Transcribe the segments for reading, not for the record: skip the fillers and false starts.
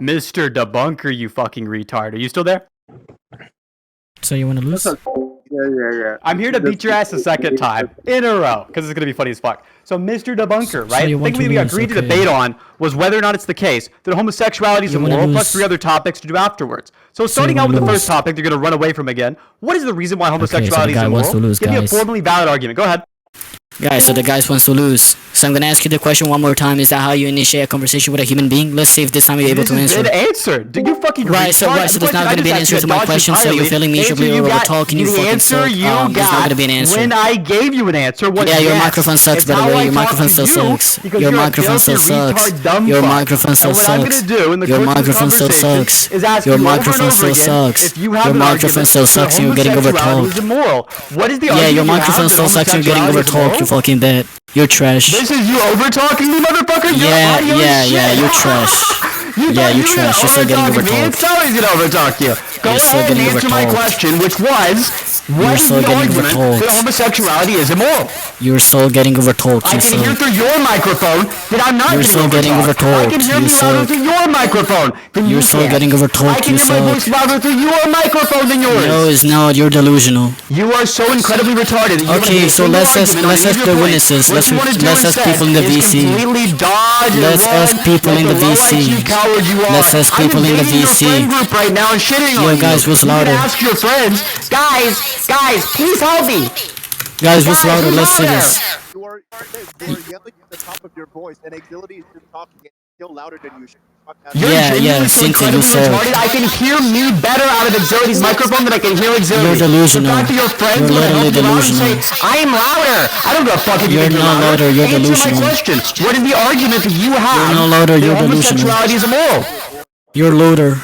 Mr. Debunker, you fucking retard. Are you still there? So you want to lose? Yeah. I'm here to beat your ass a second time in a row because it's gonna be funny as fuck. So, Mr. Debunker, right? you The want thing to we lose, agreed to okay. debate on was whether or not it's the case that homosexuality is You wanna immoral, plus lose. 3 other topics to do afterwards. So, starting out wanna with the lose. first topic, they're gonna run away from again. What is the reason why homosexuality guy is wants immoral? to lose, Give me a guys. formally valid argument. Go ahead. Guys, so the guys wants to lose. So I'm gonna ask you the question one more time. Is that how you initiate a conversation with a human being? Let's see if this time you're able This to is answer. an answer. Did you fucking Right, so there's not gonna be an answer to my question, so you're feeling miserably or over talking, you fucking suck. There's not gonna be an answer. When I gave you an answer, was Yeah, your yes. microphone sucks, It's by the how way. I Your talk microphone to still you sucks. because Your you're a microphone still filthy sucks. retard dumb Your fuck. microphone still And what I'm sucks. gonna do in the Your course of this microphone still conversation sucks. is ask Your you over and microphone over still again sucks. if you have Your an microphone argument still that sucks and you're getting homosexuality is overtalked. immoral. What is the Yeah, argument your you have microphone that still sucks and you're getting homosexuality is overtalked, you immoral? fucking bet. You're trash. This is you over talking me, motherfucker. Yeah, You're you're trash. Yeah, you're trash. You're still getting overtalked. It's always gonna overtalk you. Go You're still ahead and getting answer my overtalked. question, which was, what is still the getting argument overtalked. that homosexuality is immoral? You're still getting overtalked, I you can hear suck. through your microphone that I'm not You're still getting I overtalked, can hear you me louder suck. through your microphone than You're you still can. getting overtalked, I can you hear my voice suck. louder through your microphone than yours. No, it's not. You're delusional. You are so incredibly retarded. That you Okay, wanna so make a let's ask- argument on let's any ask of the your points. witnesses. What Let's- you wanna do let's ask instead people in the is VC. completely dodge and Let's run ask people like in the low VC. IQ coward you are. Let's ask people I'm in the invading your VC. friend group right now and shitting Yo, on guys, you. what's You louder? can ask your friends, guys, please help me. Guys, what's louder? who's Let's see louder? this. You are yelling at the top of your voice, and Axility is just talking still louder than you should. You're Yeah, genuinely so Sinthe, incredibly you suck. retarded. I can hear me better out of Axility's microphone than I can hear Axility. You're delusional. So talk to your friends You're who wanna literally help you out and delusional. say, I am louder. I don't give a fuck if you You're think you're not louder, you're Answer delusional. my question. What is the argument that you have You're not louder, that you're delusional. homosexuality is immoral? You're loader.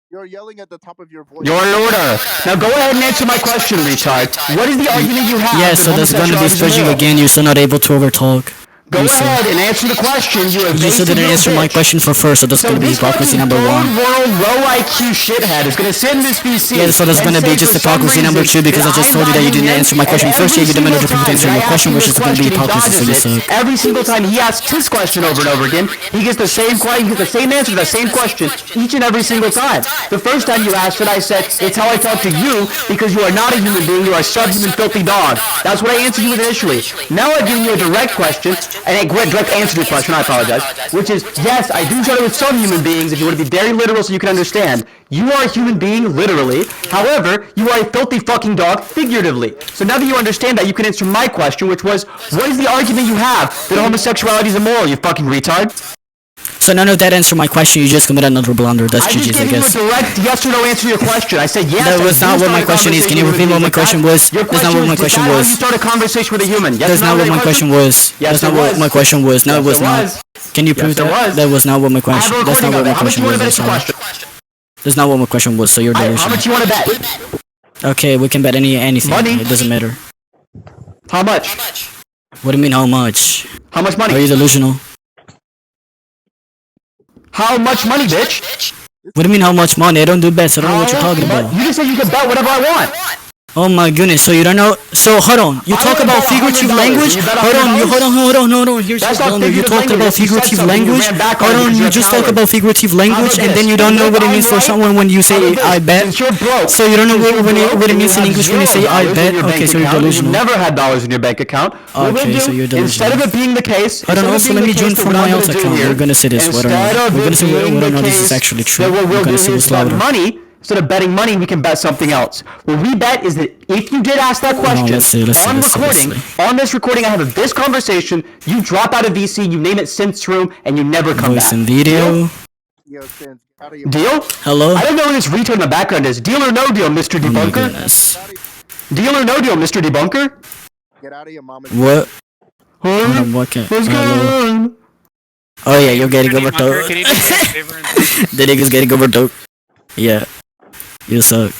You're yelling at the top of your voice. You're louder. Now go ahead and answer my question, retard. What is the argument you have Yeah, that so there's gonna be homosexuality is fridging immoral? again. You're still not able to overtalk. Go You suck. ahead and answer the question. You You still didn't answer my question for first, so that's gonna be hypocrisy number one. World low IQ shithead is gonna sit in this VC. Yeah, so that's and gonna be say just for some hypocrisy number reason two because I just told you that you didn't answer my question first. Yeah, you demanded other people to answer my question, which is gonna be hypocrisy, so you suck. Every single time he asks his question over and over again, he gets the same question, he gets the same answer to the same question each and every single time. The first time you asked it, I said, it's how I talk to you because you are not a human being, you are a subhuman filthy dog. That's what I answered you with initially. Now I've given you a direct question, and a direct answer to your question, I apologize, which is, yes, I do try with some human beings, if you want to be very literal so you can understand. You are a human being, literally. However, you are a filthy fucking dog, figuratively. So now that you understand that, you can answer my question, which was, what is the argument you have that homosexuality is immoral, you fucking retard? So none of that answered my question. You just committed another blunder. That's I just GG's, I gave you a guess. direct yes or no answer to your question. I said yes. That I was do not what start my a question is. Can you conversation repeat what with my question was? Your That's not what my question is that how was. you start a conversation with a human? Yes That's or no not what to my that question was. Yes, That's not it what was. my question was. No, it Yes, was it not. was. Can you prove Yes, it that? was. That was not what my I have a question. That's not recording what of my it. How much question you want was. to bet I'm it's a sorry. question? That's not what my question was. So you're How delusional. much you want to bet? Okay, we can bet anything. Money. It doesn't matter. How much? What do you mean how much? How much Are you money? delusional? How much money, bitch? What do you mean how much money? I don't do bets. I don't know what you're talking about. You just said you can bet whatever I want. Oh my goodness, so you don't know? So hold on, you I talk only about bet figurative $100. language? You bet Hold on, $100? here's That's the not blunder. You figurative talked about language. You said figurative something, you language? ran back Hold on it on, because you you're a just talk coward. about figurative language about and then this? you don't know If what it I'm means for right, someone when you How say about I this? bet. Since you're broke, So you don't know since what you're it broke, means in you English have when you say I $0 bet? in your Okay, bank so you're account, and delusional. You've never had dollars in your bank account. What Okay, we'll so do, you're delusional. instead of it being the case, I don't know, so let me join from my else account. We're gonna see this, whether or not. We're gonna see whether or not this is actually true. We're gonna see what's louder. Money. Instead of betting money, we can bet something else. What we bet is that if you did ask that question let's see. on this recording I have of this conversation, you drop out of VC, you name it Synth's room, and you never come Voice back. and video. Yo, Sinthe, get out of your Deal? Hello? I don't know who this retard in the background is. Deal or no deal, Mr. Oh my Debunker? goodness. Deal or no deal, Mr. Debunker? Get out of your mama's. What? Huh? What can? What's Hello? going on? Oh yeah, you're getting overtalked. Can you do me a favor and The nigga's getting overtalked. Yeah. You suck.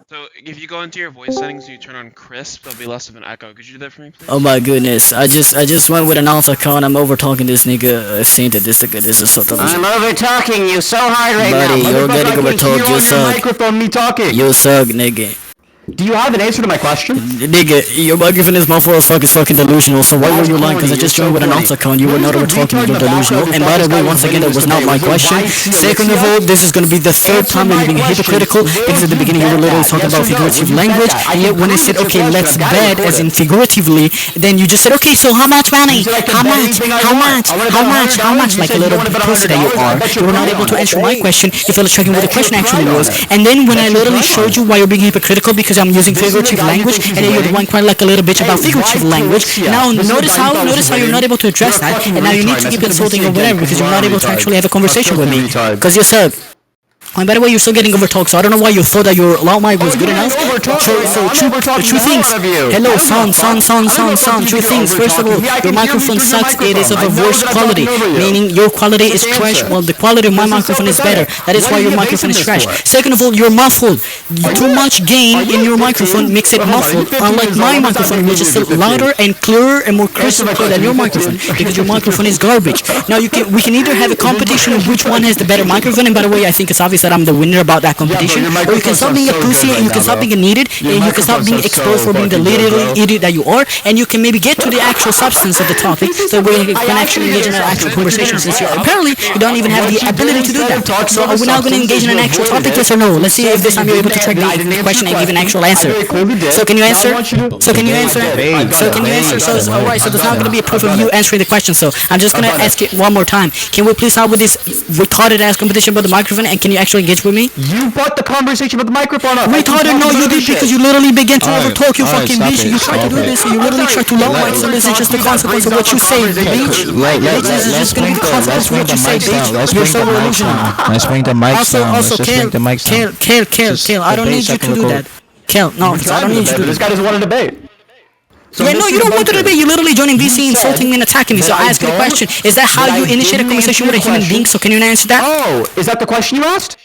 so if you go into your voice settings and you turn on crisp, there'll be less of an echo. Could you do that for me, please? Oh my goodness. I just went with an alpha account. I'm overtalking this nigga. Sinthe. This is so I'm tough. over talking you so hard right Buddy, now. you're Motherfucker, getting I can overtalked. hear You on your suck. microphone me talking. You suck, nigga. Do you have an answer to my question? Nigga, your microphone is muffled as fuck, it's fucking delusional, so why were you lying? Because I just joined with an alt account, you were not over talking, you're delusional. And by the way, once again, that was not my question. Second of all, this is gonna be the third time that you're being hypocritical, because at the beginning you were literally talking about figurative language, and yet when I said, okay, let's bet, as in figuratively, then you just said, okay, so how much money? How much? Like a little pussy that you are. You were not able to answer my question, you fell tracking what the question actually was. And then when I literally showed you why you're being hypocritical, because I'm using figurative language, and then you're the one crying like a little bitch about figurative language. Now notice how you're not able to address that, and now you need to keep insulting or whatever because you're not able to actually have a conversation with me. Because you suck. And by the way, you're still getting overtalked, so I don't know why you thought that your loud mic was good enough. So two things. Hello, son. Two things. First of all, your microphone sucks. It is of a worse quality, meaning your quality is trash, while the quality of my microphone is better. That is why your microphone is trash. Second of all, you're muffled. Too much gain in your microphone makes it muffled, unlike my microphone, which is still louder and clearer and more crystal clear than your microphone, because your microphone is garbage. Now we can either have a competition of which one has the better microphone, and by the way, I think it's obvious that I'm the winner about that competition, or you can stop being a pussy, and you can stop being a needed, and you can stop being exposed for being the literal idiot that you are, and you can maybe get to the actual substance of the topic, so we can actually engage in an actual conversation, since apparently you don't even have the ability to do that. So are we now going to engage in an actual topic, yes or no? Let's see if this time you're able to track the question and give an actual answer. So can you answer? So alright, so there's not going to be a proof of you answering the question, so I'm just going to ask it one more time. Can we please start with this retarded ass competition about the microphone, and can you actually engage with me? You brought the conversation with the microphone up. Retarded, no, you did, because you literally began to overtalk, you fucking bitch. You tried to do this, and you literally tried to low mic, so this is just the consequence of what you say, bitch. This is just gonna be the consequence of what you say, bitch. You're so delusional. Let's bring the mics down. Also, Kale, I don't need you to do that. Kale, no, I don't need you to do This guy doesn't want to debate. Yeah, no, you don't want to debate. You're literally joining VC, insulting me and attacking me. So I ask you the question: is that how you initiate a conversation with a human being? So can you answer that? Oh, is that the question you asked?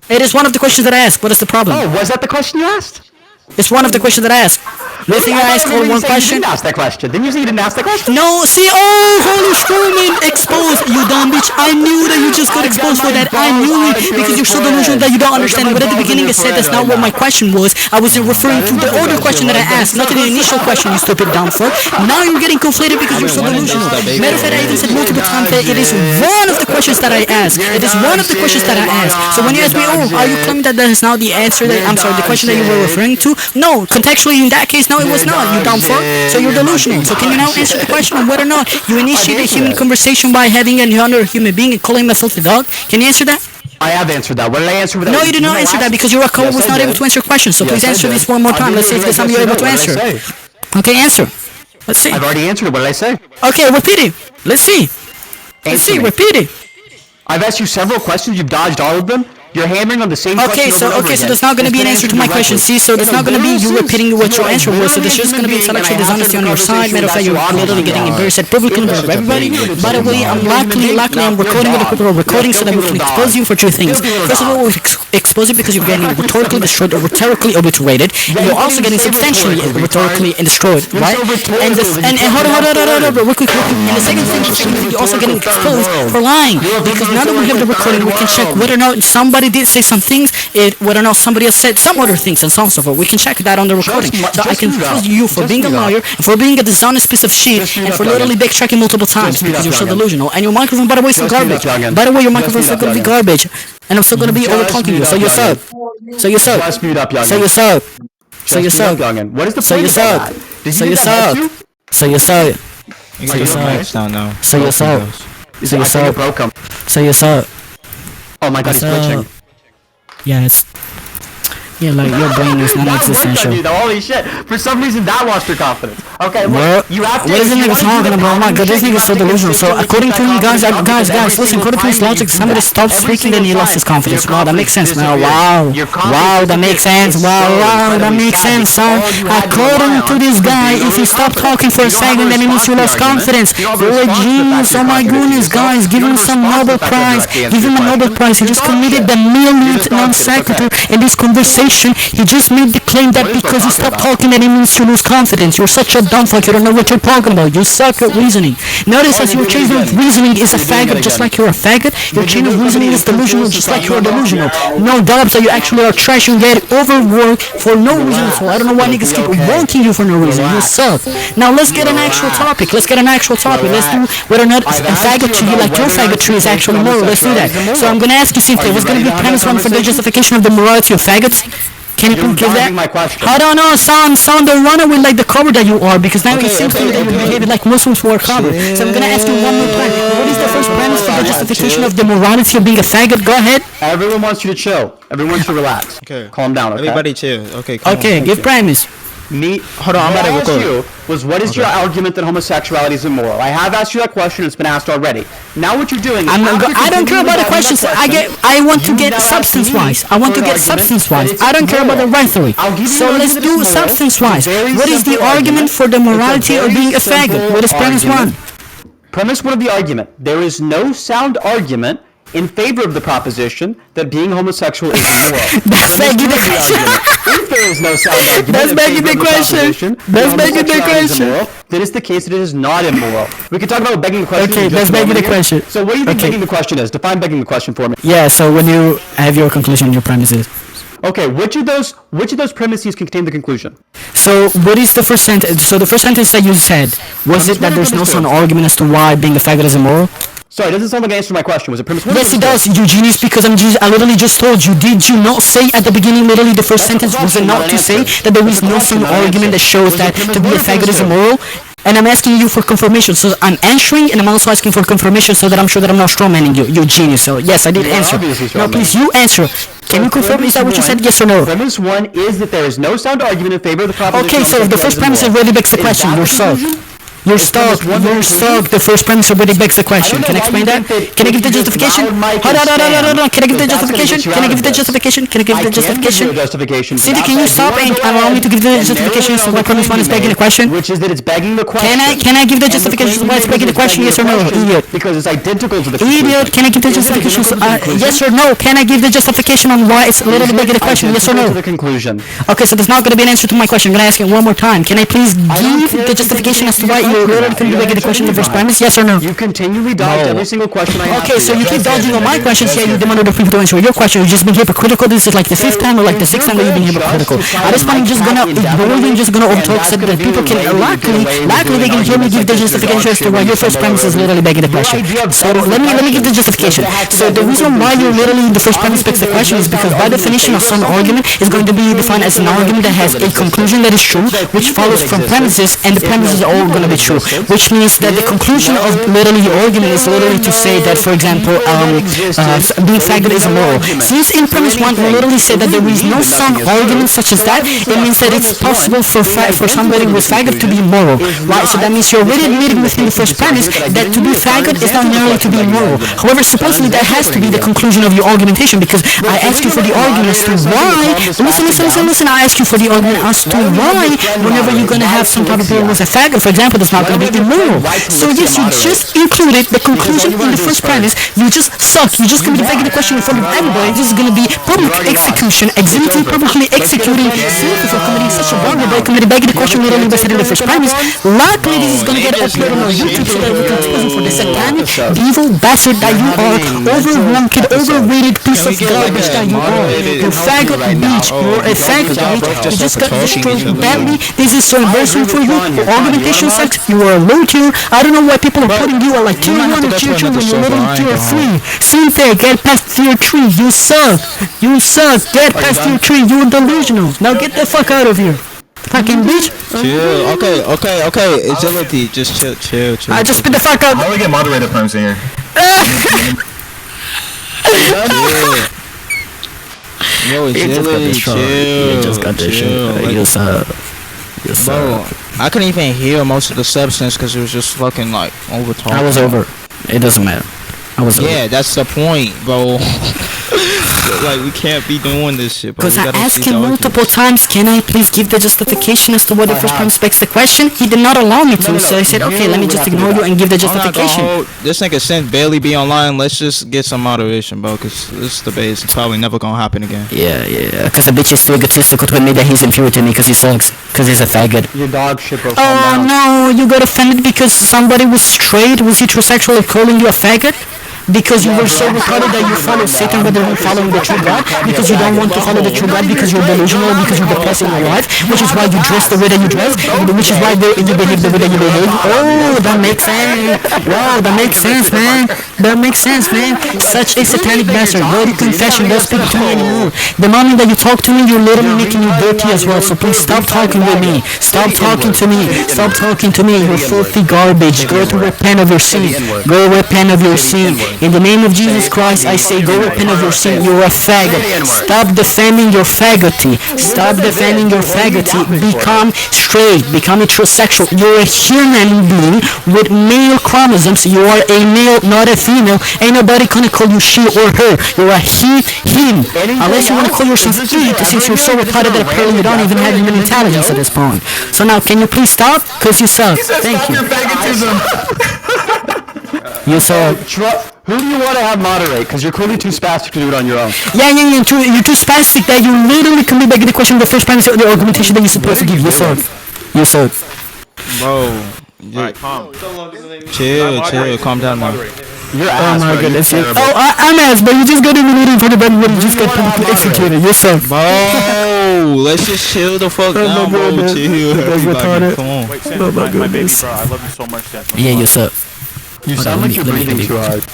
It is one of the questions that I asked. What is the problem? Oh, was that the question you asked? It's one of the questions that I asked. You think I asked all one question? You didn't ask that question. Didn't you say you didn't ask that question? No, see, holy Strowman, exposed, you dumb bitch. I knew that you just got exposed for that. I knew it, because you're so delusional that you don't understand. But at the beginning I said that's not what my question was. I was referring to the older question that I asked, not to the initial question, you stupid dumb fuck. Now you're getting conflated because you're so delusional. Matter of fact, I even said multiple times that it is one of the questions that I asked. It is one of the questions that I asked. So when you ask me, oh, are you claiming that is now the answer that, I'm sorry, the question that you were referring to? No, contextually in that case, no, it was not, you dumb fuck. So you're delusional. So can you now answer the question on whether or not you initiate a human conversation by having another human being and calling him a filthy dog? Can you answer that? I have answered that. What did I answer with that? No, you did not answer that because your co was not able to answer questions. So please answer this one more time. Let's see if this time you're able to answer. Okay, answer. Let's see. I've already answered it. What did I say? Okay, repeat it. Let's see. Let's see. Repeat it. I've asked you several questions. You've dodged all of them. You're hammering on the same question over so there's not going to be an answer to my question. See, so there's not going to be you repeating what your answer was. So there's just going to be intellectual dishonesty on your side. Matter of fact, you're literally getting embarrassed publicly in front of everybody. By the way, I'm luckily I'm recording with a couple of recordings so that we can expose you for two things. First of all, we expose you because you're getting rhetorically destroyed or rhetorically obliterated, and you're also getting substantially rhetorically destroyed, right? And hold on, real quick. And the second thing, you're also getting exposed for lying, because now that we have the recording, we can check whether or not somebody did say some things, whether or not somebody else said some other things, and so on and so forth. We can check that on the recording. So I can accuse you for being a liar, and for being a dishonest piece of shit, and for literally backtracking multiple times because you're so delusional. And your microphone, by the way, is still garbage. By the way, your microphone is still going to be garbage, and I'm still going to be over talking you. So you suck. So you suck. So you suck. So you suck. What is the So you suck. So you suck. So you suck. So you suck. So you suck. So you suck. So you suck. Oh my god, he's glitching. Yes. Yeah, like your brain is non-existential. Holy shit! For some reason, that lost your confidence. Okay, look, you have to. What is this nigga talking about? Oh my god, this nigga's so delusional. So according to him, guys, listen. According to his logic, somebody stopped speaking, then he lost his confidence. Wow, that makes sense, man. Wow, that makes sense. Wow, that makes sense, son. According to this guy, if he stopped talking for a second, then he means you lost confidence. You're a genius. Oh my goodness, guys, give him some Nobel Prize. Give him a Nobel Prize. He just committed the millionth non-sequitur in this conversation. He just made the claim that because you stopped talking that it means to lose confidence. You're such a dumb fuck. You don't know what you're talking about. You suck at reasoning. Notice as your chain of reasoning is a faggot, just like you're a faggot. Your chain of reasoning is delusional, just like you're delusional. No dubs, so you actually are trash and get overworked for no reason at all. I don't know why niggas keep wonking you for no reason. You suck. Now let's get an actual topic. Let's do whether or not a faggot to you, like your faggotry, is actually moral. Let's do that. So I'm gonna ask you, Sinthe, what's gonna be premise one for the justification of the morality of faggots? Can you give that? I don't know, sound don't run away like the cover that you are, because now it seems to me that you're behaving like Muslims who are covered. So I'm gonna ask you one more time. What is the first premise for the justification of the morality of being a faggot? Go ahead. Everyone wants you to chill. Everyone wants you to relax. Okay. Calm down, okay? Everybody chill. Okay, give premise. Hold on, I'm about to record. What is your argument that homosexuality is immoral? I have asked you that question. It's been asked already. Now what you're doing is I don't care about the questions. I want to get substance-wise. I don't care about the rhetoric. So let's do substance-wise. What is the argument for the morality of being a faggot? What is premise one? Premise one of the argument. There is no sound argument in favor of the proposition that being homosexual is immoral. That's begging the question. If there is no sound argument, that's begging the question. That's begging the question. Then it's the case that it is not immoral. We can talk about begging the question. Okay, that's begging the question. So what do you think begging the question is? Define begging the question for me. Yeah. So when you have your conclusion, your premises. Okay, which of those premises can contain the conclusion? So what is the first sentence? So the first sentence that you said, was it that there's no sound argument as to why being a faggot is immoral? Sorry, it doesn't sound like an answer to my question. Was it premise one? Yes, it does, you genius, because I literally just told you. Did you not say at the beginning, literally the first sentence, was it not to say that there is no sound argument that shows that to be a faggot is immoral? And I'm asking you for confirmation, so I'm answering, and I'm also asking for confirmation so that I'm sure that I'm not strawmanning you, you genius. So yes, I did answer. Now please, you answer. Can you confirm, is that what you said, yes or no? Premise one is that there is no sound argument in favor of the proposition. Okay, so if the first premise already begs the question, you're stuck. You're stuck. The first premise already begs the question. Can I explain that? Can I give the justification? Hold on. Can I give the justification? Sinthe, can you stop and allow me to give the justification as to why premise one is begging the question? Which is that it's begging the question. Can I give the justification as to why it's begging the question? Yes or no, idiot? Because it's identical to the conclusion. Idiot, can I give the justification? Yes or no? Can I give the justification on why it's literally begging the question? Yes or no? To the conclusion. Okay, so there's not going to be an answer to my question. I'm going to ask it one more time. Can I please give the justification as to why you literally couldn't be begging the question in the first premise? Yes or no? You continually dodge every single question I ask. Okay, so you keep dodging on my questions. Yeah, you demand other people to answer your question. You've just been hypocritical. This is like the fifth time or like the sixth time that you've been hypocritical. At this point, I'm just gonna ignore you. I'm just gonna overtalk so that people can luckily they can hear me give the justification as to why your first premise is literally begging the question. So let me give the justification. So the reason why you literally the first premise begs the question is because by definition of some argument is going to be defined as an argument that has a conclusion that is true, which follows from premises, and the premises are all going to be true, which means that the conclusion of literally the argument is literally to say that, for example, being faggot is immoral. Since in premise one we literally say that there is no sound argument such as that, it means that it's possible for somebody who is faggot to be immoral, right? So that means you're already admitting within the first premise that to be faggot is not merely to be immoral. However, supposedly that has to be the conclusion of your argumentation, because I asked you for the argument as to why. Listen. I asked you for the argument as to why whenever you're going to have some type of problem with a faggot, for example, that's not going to be immoral. So yes, you just included the conclusion in the first premise. You just suck. You just going to be begging the question in front of everybody. This is going to be public execution. Axility publicly executing Sinthe for committing such a wrong by committing begging the question literally by setting the first premise. Luckily, this is going to get uploaded on our YouTube so that we can expose you for the satanic, evil bastard that you are, overranked, overrated piece of garbage that you are. You faggot bitch. You're a faggot bitch. You just got destroyed badly. This is so embarrassing for you. Your argumentation sucks. You are a low tier. I don't know why people are putting you at like tier 1 or tier 2 when you're literally tier 3. Sinthe, get past tier 3. You suck. Get past tier 3. You're delusional. Now get the fuck out of here. Fucking bitch. Chill. Okay. Agility. Just chill. I just spit the fuck out. How do we get moderator perms in here? Yo, Agility, chill. You suck. Bro, I couldn't even hear most of the substance because it was just fucking like over talking. I was over. It doesn't matter. I was over. Yeah, that's the point, bro. Like, we can't be doing this shit, bro. Because I asked him multiple times, can I please give the justification as to why the first prime specs the question? He did not allow me to, so I said, okay, let me just ignore you and give the justification. This nigga Sinthe barely be online. Let's just get some moderation, bro, because this debate is probably never gonna happen again. Yeah, because a bitch is too egotistical to admit that he's inferior to me because he sucks, because he's a faggot. Your dog shit, bro. Oh no, you got offended because somebody was straight, was heterosexual, calling you a faggot? Because you were so retarded that you follow Satan rather than following the true God? Because you don't want to follow the true God because you're delusional, because you're depressed in your life, which is why you dress the way that you dress, which is why you behave the way that you behave. Oh, that makes sense. Wow, that makes sense, man. That makes sense, man. Such a satanic bastard. Go to confession, don't speak to me anymore. The moment that you talk to me, you're literally making me dirty as well, so please stop talking with me. Stop talking to me. Stop talking to me. You're filthy garbage. Go to repent of your sin. Go repent of your sin. In the name of Jesus Christ, I say, go repent of your sin. You're a faggot. Stop defending your faggoty. Stop defending your faggoty. Become straight. Become heterosexual. You're a human being with male chromosomes. You are a male, not a female. Ain't nobody gonna call you she or her. You're a he, him. Unless you wanna call yourself it, since you're so retarded that apparently you don't even have human intelligence at this point. So now, can you please stop? Cause you suck. Thank you. You suck. Who do you want to have moderate? Because you're clearly too spastic to do it on your own. Yeah, you're too spastic that you literally can be back in the question of the first premise of the argumentation that you're supposed to give. You suck. You suck. Bro. Alright, calm. Chill, calm down now. You're Oh ass, my bro. goodness. I'm ass, but you just got in the meeting for the bad and you just got publicly executed. You suck. Bro, let's just chill the fuck down, bro. Chill. Everybody, come on. Wait, Sinthe, my baby, bro. I love you so much, Sinthe. Yeah, you suck. You sound like you're breathing too hard.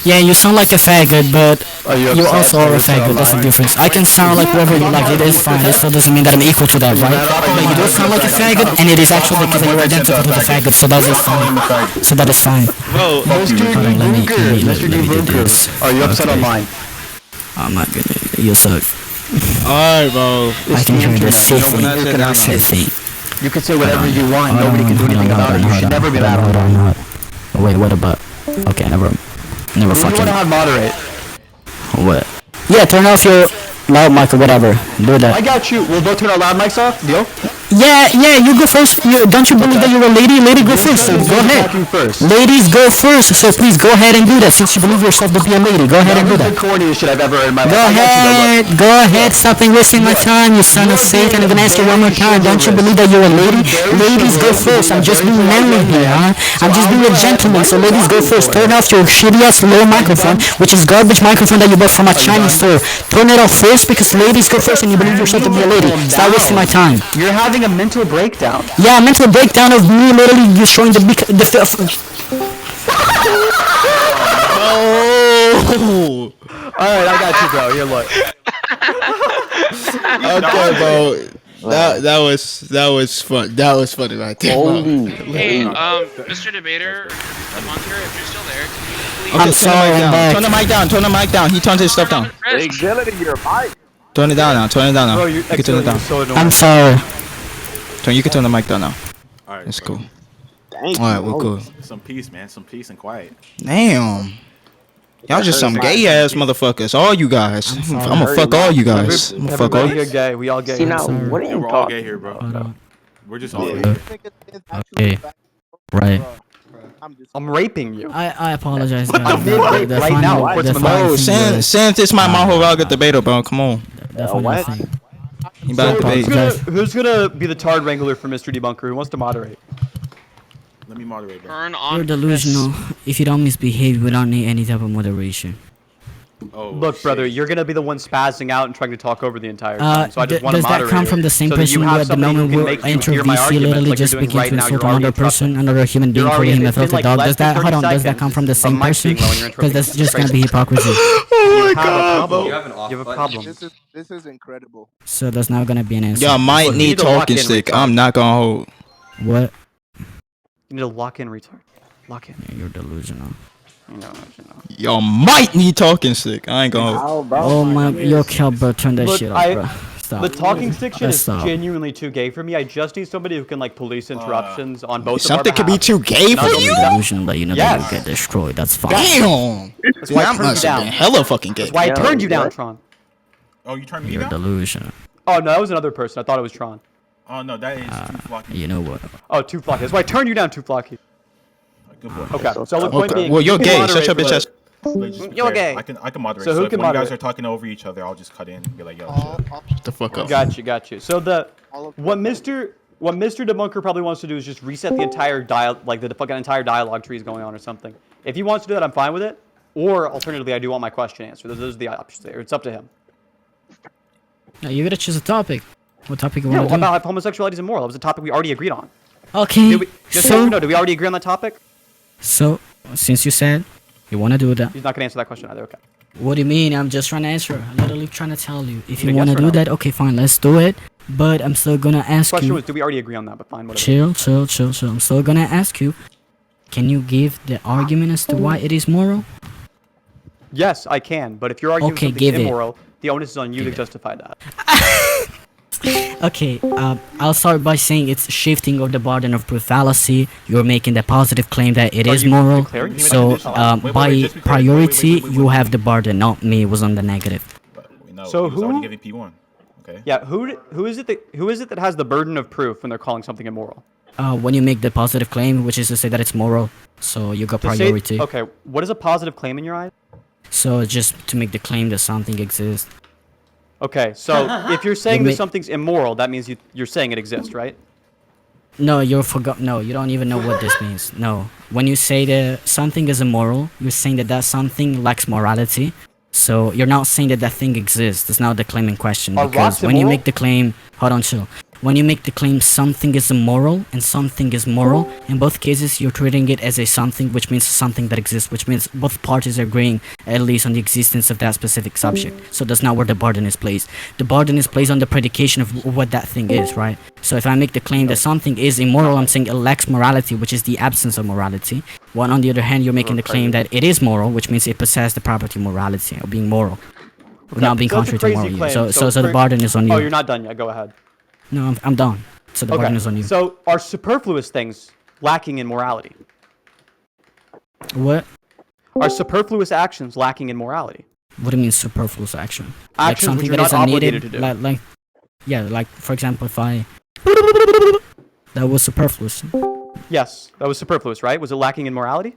Yeah, you sound like a faggot, but you you also are a faggot. That's the difference. I can sound like whatever you like. It is fine. It still doesn't mean that I'm equal to that, right? But you do sound like a faggot, and it is actually because you're identical to the faggot, so that is fine. So that is fine. Bro, Mr. Bunker, are you upset online? Oh my goodness, you suck. alright, bro. I can hear this safely. Safely. You can say whatever you want. Nobody can do anything about it. You should never be that on. Wait, what about? Okay, never You want fucking. to have moderate. What? Yeah, turn off your loud mic or whatever. Do that. I got you. We'll both turn our loud mics off. Deal? Yeah, you go first. Don't you believe that you're a lady? Lady, go first. So go ahead. Ladies, go first. So please go ahead and do that. Since you believe yourself to be a lady, go ahead and do that. The corniest shit I've ever heard in my life. Go ahead. Stop wasting my time, you son of Satan. I'm gonna ask you one more time. Don't you believe that you're a lady? Ladies, go first. I'm just being manly here, huh? I'm just being a gentleman. So ladies, go first. Turn off your shitty ass low microphone, which is garbage microphone that you bought from a Chinese store. Turn it off first because ladies go first and you believe yourself to be a lady. Stop wasting my time. You're having a mental breakdown. Yeah, a mental breakdown of me literally destroying the Oh. Alright, I got you, bro. You're look. Okay, bro. That was fun. That was funny right there, bro. Hey, Mr. Debater, Hunter, if you're still there, can you please... I'm sorry, I'm back. Turn the mic down. He turned his stuff down. Axility, your mic. Turn it down now. Bro, You can turn it down. so annoying. I'm sorry. You can turn the mic down now. Alright, It's bro. cool. Alright, we're cool. Some peace, man. Some peace and quiet. Damn. Y'all just some gay ass motherfuckers. All you guys. I'm gonna fuck all you guys. I'm gonna fuck all Everybody you. here gay. We all gay. See now, what are Yeah, you we're all talking? gay here, bro. We're just all Yeah, gay. you think it's actually Okay. back- Right. I'm just I'm raping you. I apologize, I'm guys. being raped right now. Bro, Sinthe is my Mahoraga debater, bro. Come on. what? He about to debate. Who's gonna be the Tard Wrangler for Mr. Debunker? Who wants to moderate? Let me moderate, bro. Turn on You're delusional. If you don't misbehave, we don't need any type of moderation. Oh, Look, brother, you're gonna be the one spazzing out and trying to talk over the entire time. So I just want to Does that moderate. come from the same so that person you who have at the somebody who moment can will make you enter hear my VC arguments literally like just you're doing begin right to now? insult You're already another person, another human being, You're calling already- him a it's been filthy like dog? less Does than that 30 hold on? Does that seconds come from the of same Mike person? being low and you're Because that's just gonna be hypocrisy. Oh my god, You have an off. You have a problem. This is incredible. So there's not gonna be an answer. Y'all might Look, you need need to lock talking in, stick. retard. I'm not gonna hold. What? You need to lock in, retard. Lock in. Yeah, you're delusional. You know. Y'all might need talking stick. I ain't gonna hold. Oh my, yo, Cal, bro, turn that Look, shit off, bro. stop. The talking section Let's is stop. genuinely too gay for me. I just need somebody who can like police interruptions on both. Something could be behalf. too gay for You're you? delusional that you know that Yes. you'll get destroyed. That's fine. Damn! That's why I That turned you must have down. been hella fucking gay. That's why I turned you down, Tron. Oh, you turned me You're down? delusional. Oh no, that was another person. I thought it was Tron. Oh no, that is too flocky. You know what? Oh, Too Flocky. That's why I turned you down, Too Flocky. Good boy. Okay, so the point being, Well, you're you gay. moderate Shut your for bitch the- ass. Like, just be You're fair. gay. I can moderate. So who if can when you guys moderate? are talking over each other, I'll just cut in and be like, yo, Shut the fuck up. Got you. So what Mr. Debunker probably wants to do is just reset the entire the fucking entire dialogue tree is going on or something. If he wants to do that, I'm fine with it. Or alternatively, I do want my question answered. Those are the options there. It's up to him. Now you gotta choose a topic. What topic you No, want to do? about homosexuality is immoral. That was a topic we already agreed on. Okay. Did we, just so you know, did we already agree on that topic? So since you said you want to do that, He's not gonna answer that question either. Okay. what do you mean? I'm just trying to answer. I'm literally trying to tell you. If you Yes want to or do no? that, okay, fine, let's do it. But I'm still gonna ask Question you. was, do we already agree on that? But fine, whatever. Chill. I'm still gonna ask you. Can you give the argument as to why it is moral? Yes, I can. But if you're arguing Okay, something's give it. immoral, the onus is on you to justify that. Okay, I'll start by saying it's shifting of the burden of proof fallacy. You're making the positive claim that it Are is you moral. declaring So by just be clear. priority, Wait. you have the burden, not me. Was on the negative. No, So he was already who- giving P1. Okay. Yeah. Who is it that has the burden of proof when they're calling something immoral? When you make the positive claim, which is to say that it's moral, so you got To say- priority. okay. What is a positive claim in your eyes? So just to make the claim that something exists. Okay. So if you're saying You that may- something's immoral, that means you're saying it exists, right? No, No, you don't even know what this means. No, when you say that something is immoral, you're saying that that something lacks morality. So you're not saying that that thing exists. It's not the claim in question. Are Because rocks when you immoral? make the claim, hold on, chill. When you make the claim something is immoral and something is moral, in both cases you're treating it as a something, which means something that exists, which means both parties are agreeing at least on the existence of that specific subject. So that's not where the burden is placed. The burden is placed on the predication of what that thing is, right? So if I make the claim that something is immoral, I'm saying it lacks morality, which is the absence of morality. While on the other hand, you're making the claim that it is moral, which means it possesses the property of morality, or being moral. Not being So that's a contrary to crazy moral. claim. So the burden is on you. Oh, you're not done yet. Go ahead. No, I'm done. So the burden is on you. So are superfluous things lacking in morality? What? Are superfluous actions lacking in morality? What do you mean superfluous action? Actions which you're not obligated to do. Like for example, if I that was superfluous. Yes, that was superfluous, right? Was it lacking in morality?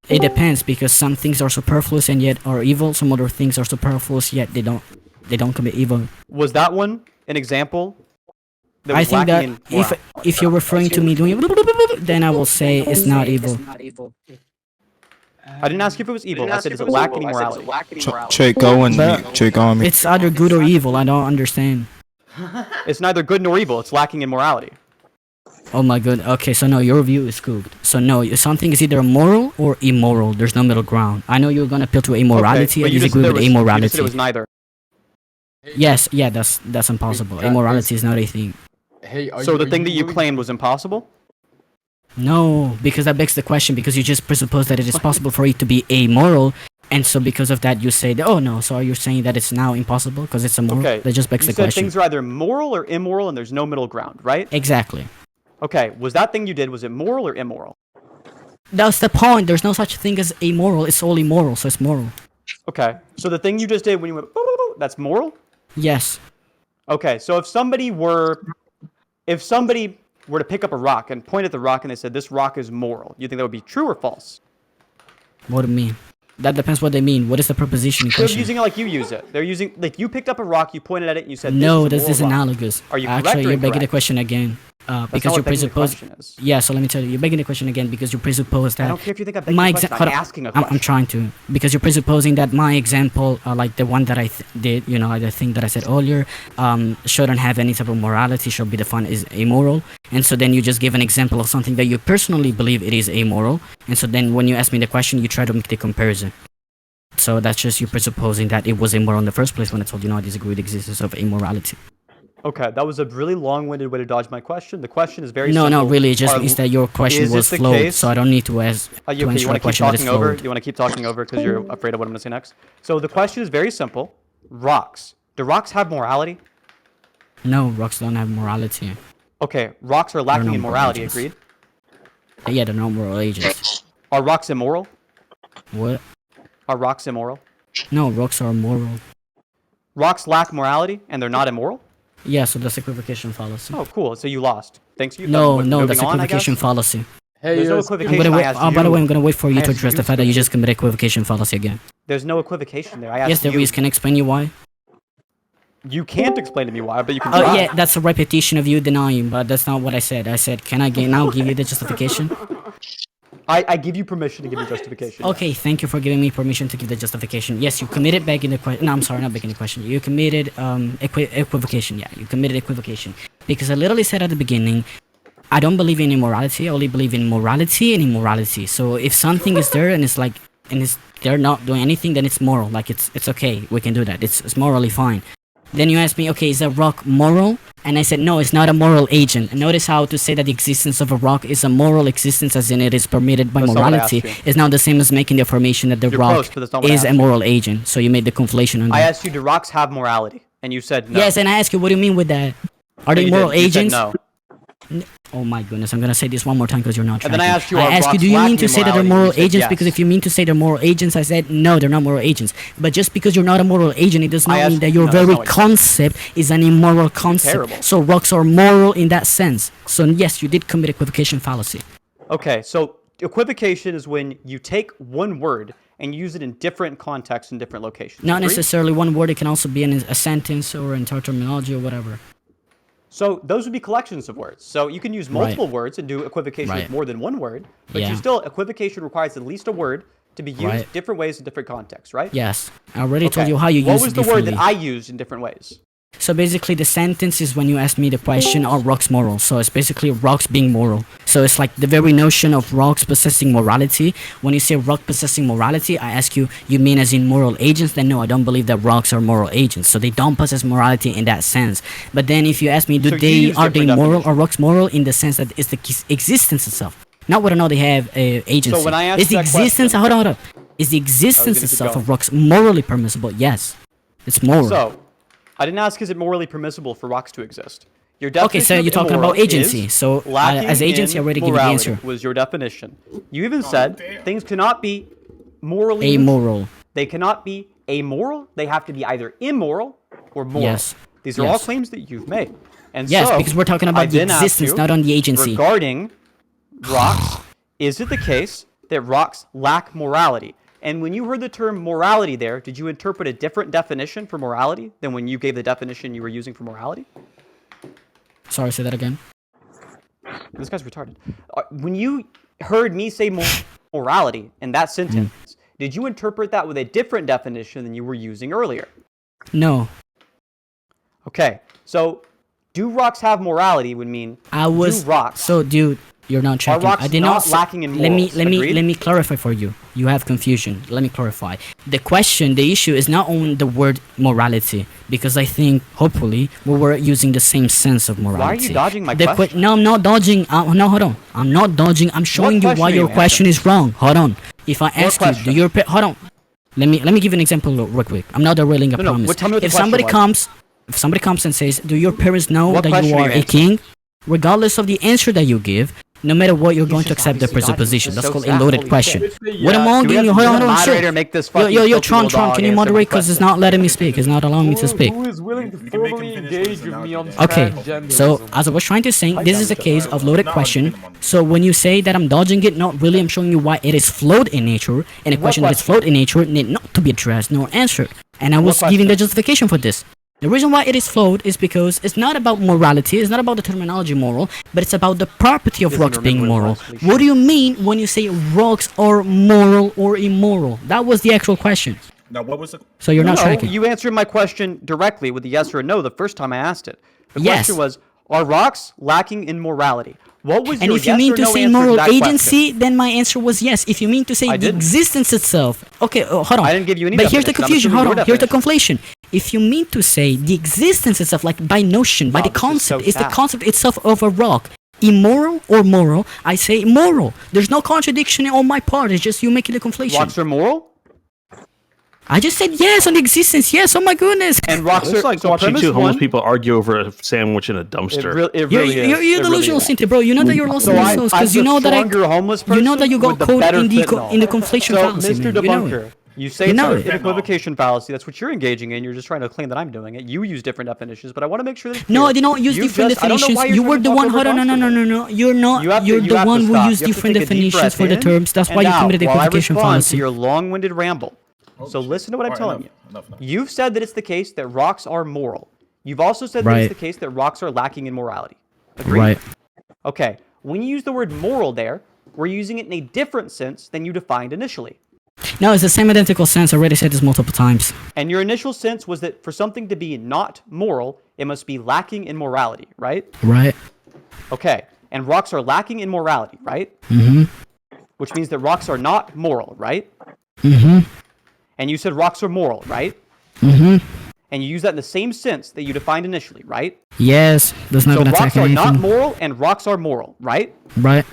It depends because some things are superfluous and yet are evil. Some other things are superfluous yet they don't commit evil. Was that one an example? That I was think that lacking in morality? if you're referring to me doing then I will say it's not evil. I didn't ask you if it was evil. I said, is it lacking in morality? Check go and mute. Check on me. It's either good or evil. I don't understand. It's neither good nor evil. It's lacking in morality. Oh my god. Okay, so no, your view is cooked. So no, something is either moral or immoral. There's no middle ground. I know you're gonna appeal to amorality. but I you just disagree said with You just amorality. said it was neither. Yes, yeah, that's impossible. Immorality is not a thing. So the thing that you claimed was impossible? No, because that begs the question. Because you just presuppose that it is possible for it to be amoral, and so because of that, you say, that, oh no. So are you saying that it's now impossible because it's immoral? Okay. That just begs You the said question. things are either moral or immoral, and there's no middle ground, right? Exactly. Okay. Was that thing you did, was it moral or immoral? That's the point. There's no such thing as amoral. It's all immoral, so it's moral. Okay. So the thing you just did when you went, "Boo, boo, boo," that's moral? Yes. Okay. So if somebody were to pick up a rock and point at the rock and they said, this rock is moral, you think that would be true or false? What do you mean? That depends what they mean. What is the proposition in They're question? using it like you use it. They're using, like you picked up a rock, you pointed at it, and you said, No, this this is a is moral rock. analogous. Are you correct Actually, or you're begging the incorrect? question again. That's Because not you what begging the presuppose. question is. Yeah, so let me tell you, you're begging the question again because you presuppose that. I don't care if you think I'm begging my the question. hold I'm on. asking a question. I'm trying to because you're presupposing that my example, like the one that I did, you know, like the thing that I said earlier, shouldn't have any type of morality, should be defined as amoral, and so then you just give an example of something that you personally believe it is amoral, and so then when you ask me the question, you try to make the comparison. So that's just you presupposing that it was immoral in the first place when I told you no, I disagree with the existence of immorality. Okay, that was a really long-winded way to dodge my question. The question is very No, simple. no, really, it just Are- means that your question is was this the flowed, case? so I don't need to ask to You answer want a to keep question that is talking over? flowed. You want to keep talking over because you're afraid of what I'm going to say next? So the question is very simple. Rocks. Do rocks have morality? No, rocks don't have morality. Okay, rocks are lacking no in moral morality, agents. agreed? Yeah, they're not moral agents. Are rocks immoral? What? Are rocks immoral? No, rocks are moral. Rocks lack morality and they're not immoral? Yeah, so that's equivocation fallacy. Oh, cool. So you lost. Thanks you. No, Moving that's on, I guess? equivocation fallacy. There's no I'm equivocation. gonna wait. I asked By the you. way, I'm gonna wait for you I to asked address you the fact that you to- just committed equivocation fallacy again. There's no equivocation there. I asked Yes, there you. is. Can I explain you why? You can't explain to me why, but you can Oh try. yeah, that's a repetition of you denying, but that's not what I said. I said, can I now give you the justification? I give you permission to give me justification. Okay, thank you for giving me permission to give the justification. Yes, you committed back in the question. No, I'm sorry, not back in the question. You committed equivocation. Yeah, you committed equivocation because I literally said at the beginning, I don't believe in immorality. I only believe in morality and immorality. So if something is there and they're not doing anything, then it's moral. Like it's okay. We can do that. It's morally fine. Then you asked me, okay, is a rock moral? And I said, no, it's not a moral agent. And notice how to say that the existence of a rock is a moral existence, as in it is permitted by That's not what I asked morality, you. is not the same as making the affirmation that the You're rock close, but that's not what I is a asked you. moral agent. So you made the conflation on I that. asked you, do rocks have morality? And you said no. Yes, and I asked you, what do you mean with that? Are No, they you moral didn't. You said agents? no. Oh my goodness, I'm gonna say this one more time because you're not And tracking. then I asked you, are I asked you, rocks do you mean lacking to in say that they're morality? moral You said agents? yes. Because if you mean to say they're moral agents, I said no, they're not moral agents. But just because you're not a moral agent, it does I not mean asked- that your no, that's very not what you said. concept is an immoral concept. terrible. So rocks are moral in that sense. So yes, you did commit equivocation fallacy. Okay, so equivocation is when you take one word and use it in different contexts and different locations. Not Agreed? necessarily one word, it can also be in a sentence or in terminology or whatever. So those would be collections of words. So you can use multiple words and do equivocation Right. with more than one word, but Yeah. you still equivocation requires at least a word to be used Right. different ways in different contexts, right? Yes, I already told Okay. you how you What use was it the word differently. that I used in different ways? So basically the sentence is when you ask me the question, are rocks moral? So it's basically rocks being moral. So it's like the very notion of rocks possessing morality. When you say rock possessing morality, I ask you, you mean as in moral agents? Then no, I don't believe that rocks are moral agents. So they don't possess morality in that sense. But then if you ask me, So you use are they different moral? definitions. Are rocks moral in the sense that it's the existence itself? Not whether or not they have agency. when I asked Is the that existence, question- hold on. Is the existence keep itself going. of rocks morally permissible? Yes. It's moral. So, I didn't ask is it morally permissible for rocks to exist. Your Okay, definition so of you're talking immoral about agency. is So lacking as agency, I in already give you the morality answer. was your definition. You even said things cannot be morally Amoral. They cannot be amoral. They have to be either immoral or moral. Yes. These are all Yes. claims that you've made. And Yes, so, because we're talking I about the then asked existence, you, not on the agency. Regarding rocks, is it the case that rocks lack morality? And when you heard the term morality there, did you interpret a different definition for morality than when you gave the definition you were using for morality? Sorry, say that again. This guy's retarded. When you heard me say morality in that sentence, did you interpret that with a different definition than you were using earlier? No, Okay, so do rocks have morality would mean I was. do rocks. So, dude, you're not checking. rocks I did not not. lacking in let me morals? Agreed? let me clarify for you. You have confusion. Let me clarify. The question, the issue is not on the word morality, because I think hopefully we were using the same sense of morality. you dodging my The question? No, I'm not dodging. No, hold on. I'm not dodging. I'm showing you question why are your you question is wrong. Hold on. If I ask you, question? do your hold on. Let me give you an example real quick. I'm not derailing. I No, promise. well, tell me what the If somebody question was. if somebody comes and says, "Do your parents know What that you question are are you a answering? king?" Regardless of the answer that you give, no matter what, you're going to just accept the obviously dodging. presupposition. This That's is called so a sad. loaded Holy question. shit. What am I Do we doing? have Hold on, the hold on, moderator shit. make this Yo, fucking yo, filthy Tron, little Tron, dog can you answer my moderate? Because it's question? not letting me speak. It's not allowing me to speak. Who is willing to You can make him formally finish with his engage with me on analogy Okay, transgenderism? so as I was trying to say, this is a case of loaded Not question. arguing him on- So when you say that I'm dodging it, not really, I'm showing you why it is flawed in nature, and a question that is flawed in nature need not to be addressed nor answered. And I was giving the justification for this. The reason why it is flawed is because it's not about morality, it's not about the terminology moral, but it's about the property of Doesn't rocks being remember moral. what it was, What do you mean when you say rocks are moral or immoral? That was the actual question. Now, what was the? So you're not No, tracking. you answered my question directly with a yes or a no the first time I asked it. The Yes. question was, are rocks lacking in morality? What was And your if you yes mean or to no say answer moral to that agency, question? then my answer was yes. If you mean to say I the didn't. existence itself, okay, hold on. I didn't give you any But here's the definition. I'm confusion. assuming Hold your on. Here's the conflation. If you mean to say the existence itself, like by notion, by Wow, the this is so concept, is the sad. concept itself of a rock immoral or moral? I say moral. There's no contradiction on my part. It's just you making the conflation. Rocks are moral? I just said yes on the existence. Yes. Oh my goodness. And Rox, It's like so watching premise two homeless one, people argue over a sandwich in a It, dumpster. it You're, really is. you're, It you're really delusional, is. Sinthe, bro. You know that you're lost in So yourselves because you know that you know that you got caught in the conflation fallacy, Mr. man. You know Debunker, it. you say You it's know an it. equivocation fallacy. That's what you're engaging in. You're just trying to claim that I'm doing it. You use different definitions, but I want to make sure that it's No, clear. I did not use You different just- I don't know definitions. why you're You trying were to the talk one. over Hold on, no, no, no, constantly. no, no. You're not. You have to- You're you the have to one who stop. used You have to different take a deep definitions breath for the in, terms. That's and why you out committed while I equivocation respond fallacy. to your long-winded ramble. So listen to what I'm telling you. Enough. You've said that it's the case that rocks are moral. You've also said that Right. it's the case that rocks are lacking in morality. Agreed? Right. Okay. When you use the word moral there, we're using it in a different sense than you defined initially. No, it's the same identical sense. I already said this multiple times. And your initial sense was that for something to be not moral, it must be lacking in morality, right? Right. Okay. And rocks are lacking in morality, right? Mm-hmm. Which means that rocks are not moral, right? Mm-hmm. And you said rocks are moral, right? Mm-hmm. And you use that in the same sense that you defined initially, right? Yes. That's not So gonna attack rocks are not anything. moral and rocks are moral, right? Right.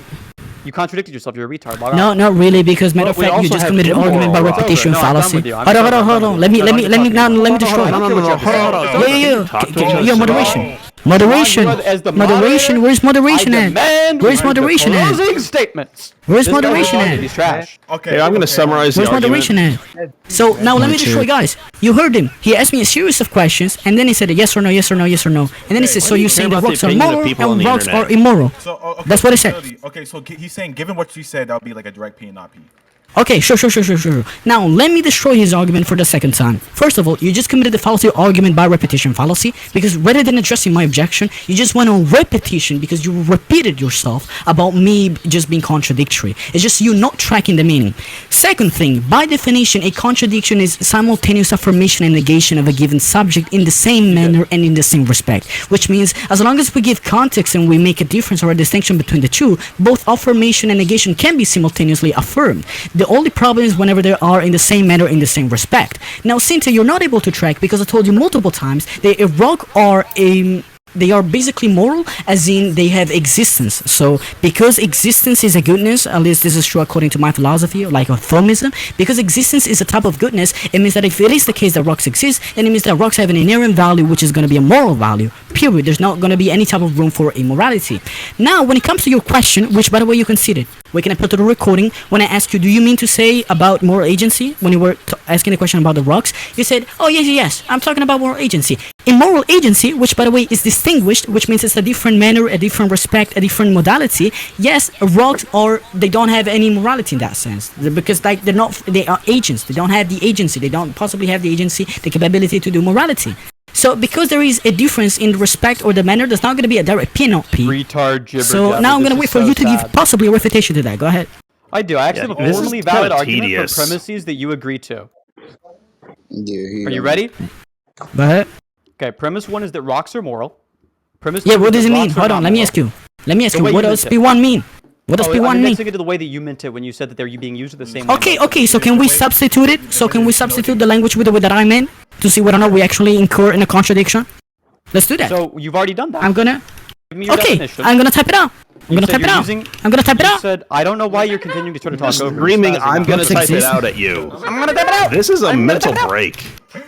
You contradicted yourself. You're a retard. Log No, off. not really, because matter of we fact, you also just have committed argument by immoral rocks. repetition No, I'm done fallacy. with you. I'm Hold on, done. hold on, hold I'm on. done. Let me I'm done. let me destroy. I don't care what you have to say. Yeah. Moderation. Moderation. As the Moderation. Where's moderation I at? demand Where's moderation at? closing statements. Where's This guy moderation was at? He's trash. Okay. Hey, I'm going to summarize the Where's argument. moderation at? So now let me destroy, guys. You heard him. He asked me a series of questions, and then he said yes or no, yes or no, yes or no, and then he said, so you're saying that about the rocks are opinion of moral people on and the rocks internet? are immoral. So, okay, That's what he said. Okay, so he's saying, given what you said, that would be like a direct P and not P. Okay, sure. Now, let me destroy his argument for the second time. First of all, you just committed the fallacy argument by repetition fallacy, because rather than addressing my objection, you just went on repetition because you repeated yourself about me just being contradictory. It's just you not tracking the meaning. Second thing, by definition, a contradiction is simultaneous affirmation and negation of a given subject in the same manner and in the same respect, which means as long as we give context and we make a difference or a distinction between the two, both affirmation and negation can be simultaneously affirmed. The only problem is whenever they are in the same manner, in the same respect. Now, Sinthe, you're not able to track because I told you multiple times that a rock are they are basically moral, as in they have existence. So because existence is a goodness, at least this is true according to my philosophy, like a Thomism, because existence is a type of goodness, it means that if it is the case that rocks exist, then it means that rocks have an inherent value, which is going to be a moral value, period. There's not going to be any type of room for immorality. Now, when it comes to your question, which by the way you conceded, we can put to the recording, when I asked you, do you mean to say about moral agency, when you were asking the question about the rocks, you said, oh yes, I'm talking about moral agency. Immoral agency, which by the way is distinguished, which means it's a different manner, a different respect, a different modality. Yes, rocks they don't have any morality in that sense, because like they are agents. They don't have the agency. They don't possibly have the agency, the capability to do morality. So because there is a difference in the respect or the manner, there's not going to be a direct P, not P. Retard gibber So jabber. now I'm going to This wait is for so you to give sad. possibly a refutation to that. Go ahead. I do. I actually Yeah, have a this is formally kinda valid argument tedious. for premises that you agree to. Yeah, Are you ready? Go ahead. Okay, premise one is that rocks are moral. Premise Yeah, two what is does it that mean? rocks are Hold not on, let me moral. ask you. Let me ask The you, way what you does meant it. P1 mean? What does I'm P1 mean? indexing it to the way that you meant it when you said that they're being used at the same way. Okay, so can we substitute it? So can we substitute the language with the way that I meant to see whether or not we actually incur in a contradiction? Let's do that. So you've already done that. I'm gonna. Give me your Okay, definition. I'm gonna type it out. I'm You gonna said type it you're out. using- I'm gonna type it You out. said, I don't know why you're continuing to try to talk over me. Screaming, Spazzing I'm out. going to type it exist. out at you. I'm gonna type it out. This is a mental break.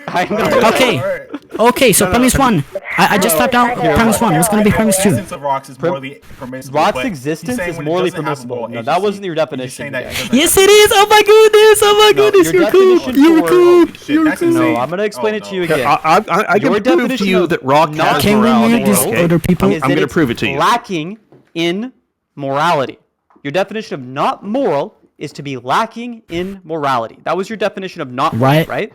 I'm gonna Okay, so premise one. I just typed out premise one. What's gonna be premise two? Existence of rocks is morally permissible. Rock's but existence he's saying is when it morally doesn't have permissible. moral No, that agency, wasn't your he's just definition. saying that it guys. doesn't Yes, have- it is. Oh my goodness. Oh my goodness. your You're cool. definition You're for- cool. Shit, that's insane. No, I'm gonna explain it to you no. again. I can Your prove to definition you of that rock not has Can we morality. mute these okay? other people? Is I'm that gonna it's prove it to you. Lacking in morality. Your definition of not moral is to be lacking in morality. That was your definition of not moral, Right. right?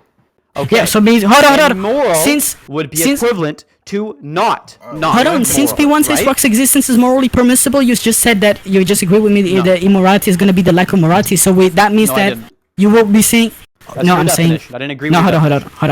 Okay. Yeah, so means hold on. And moral Since would be since equivalent to not. hold on, since P1 says right? rock's existence is morally permissible, you just said that you just agree with me No. that immorality is gonna be the lack of morality. So that means No, I that didn't. you will be saying. That's No, your I'm saying. definition. I didn't agree No, with hold your on. definition. I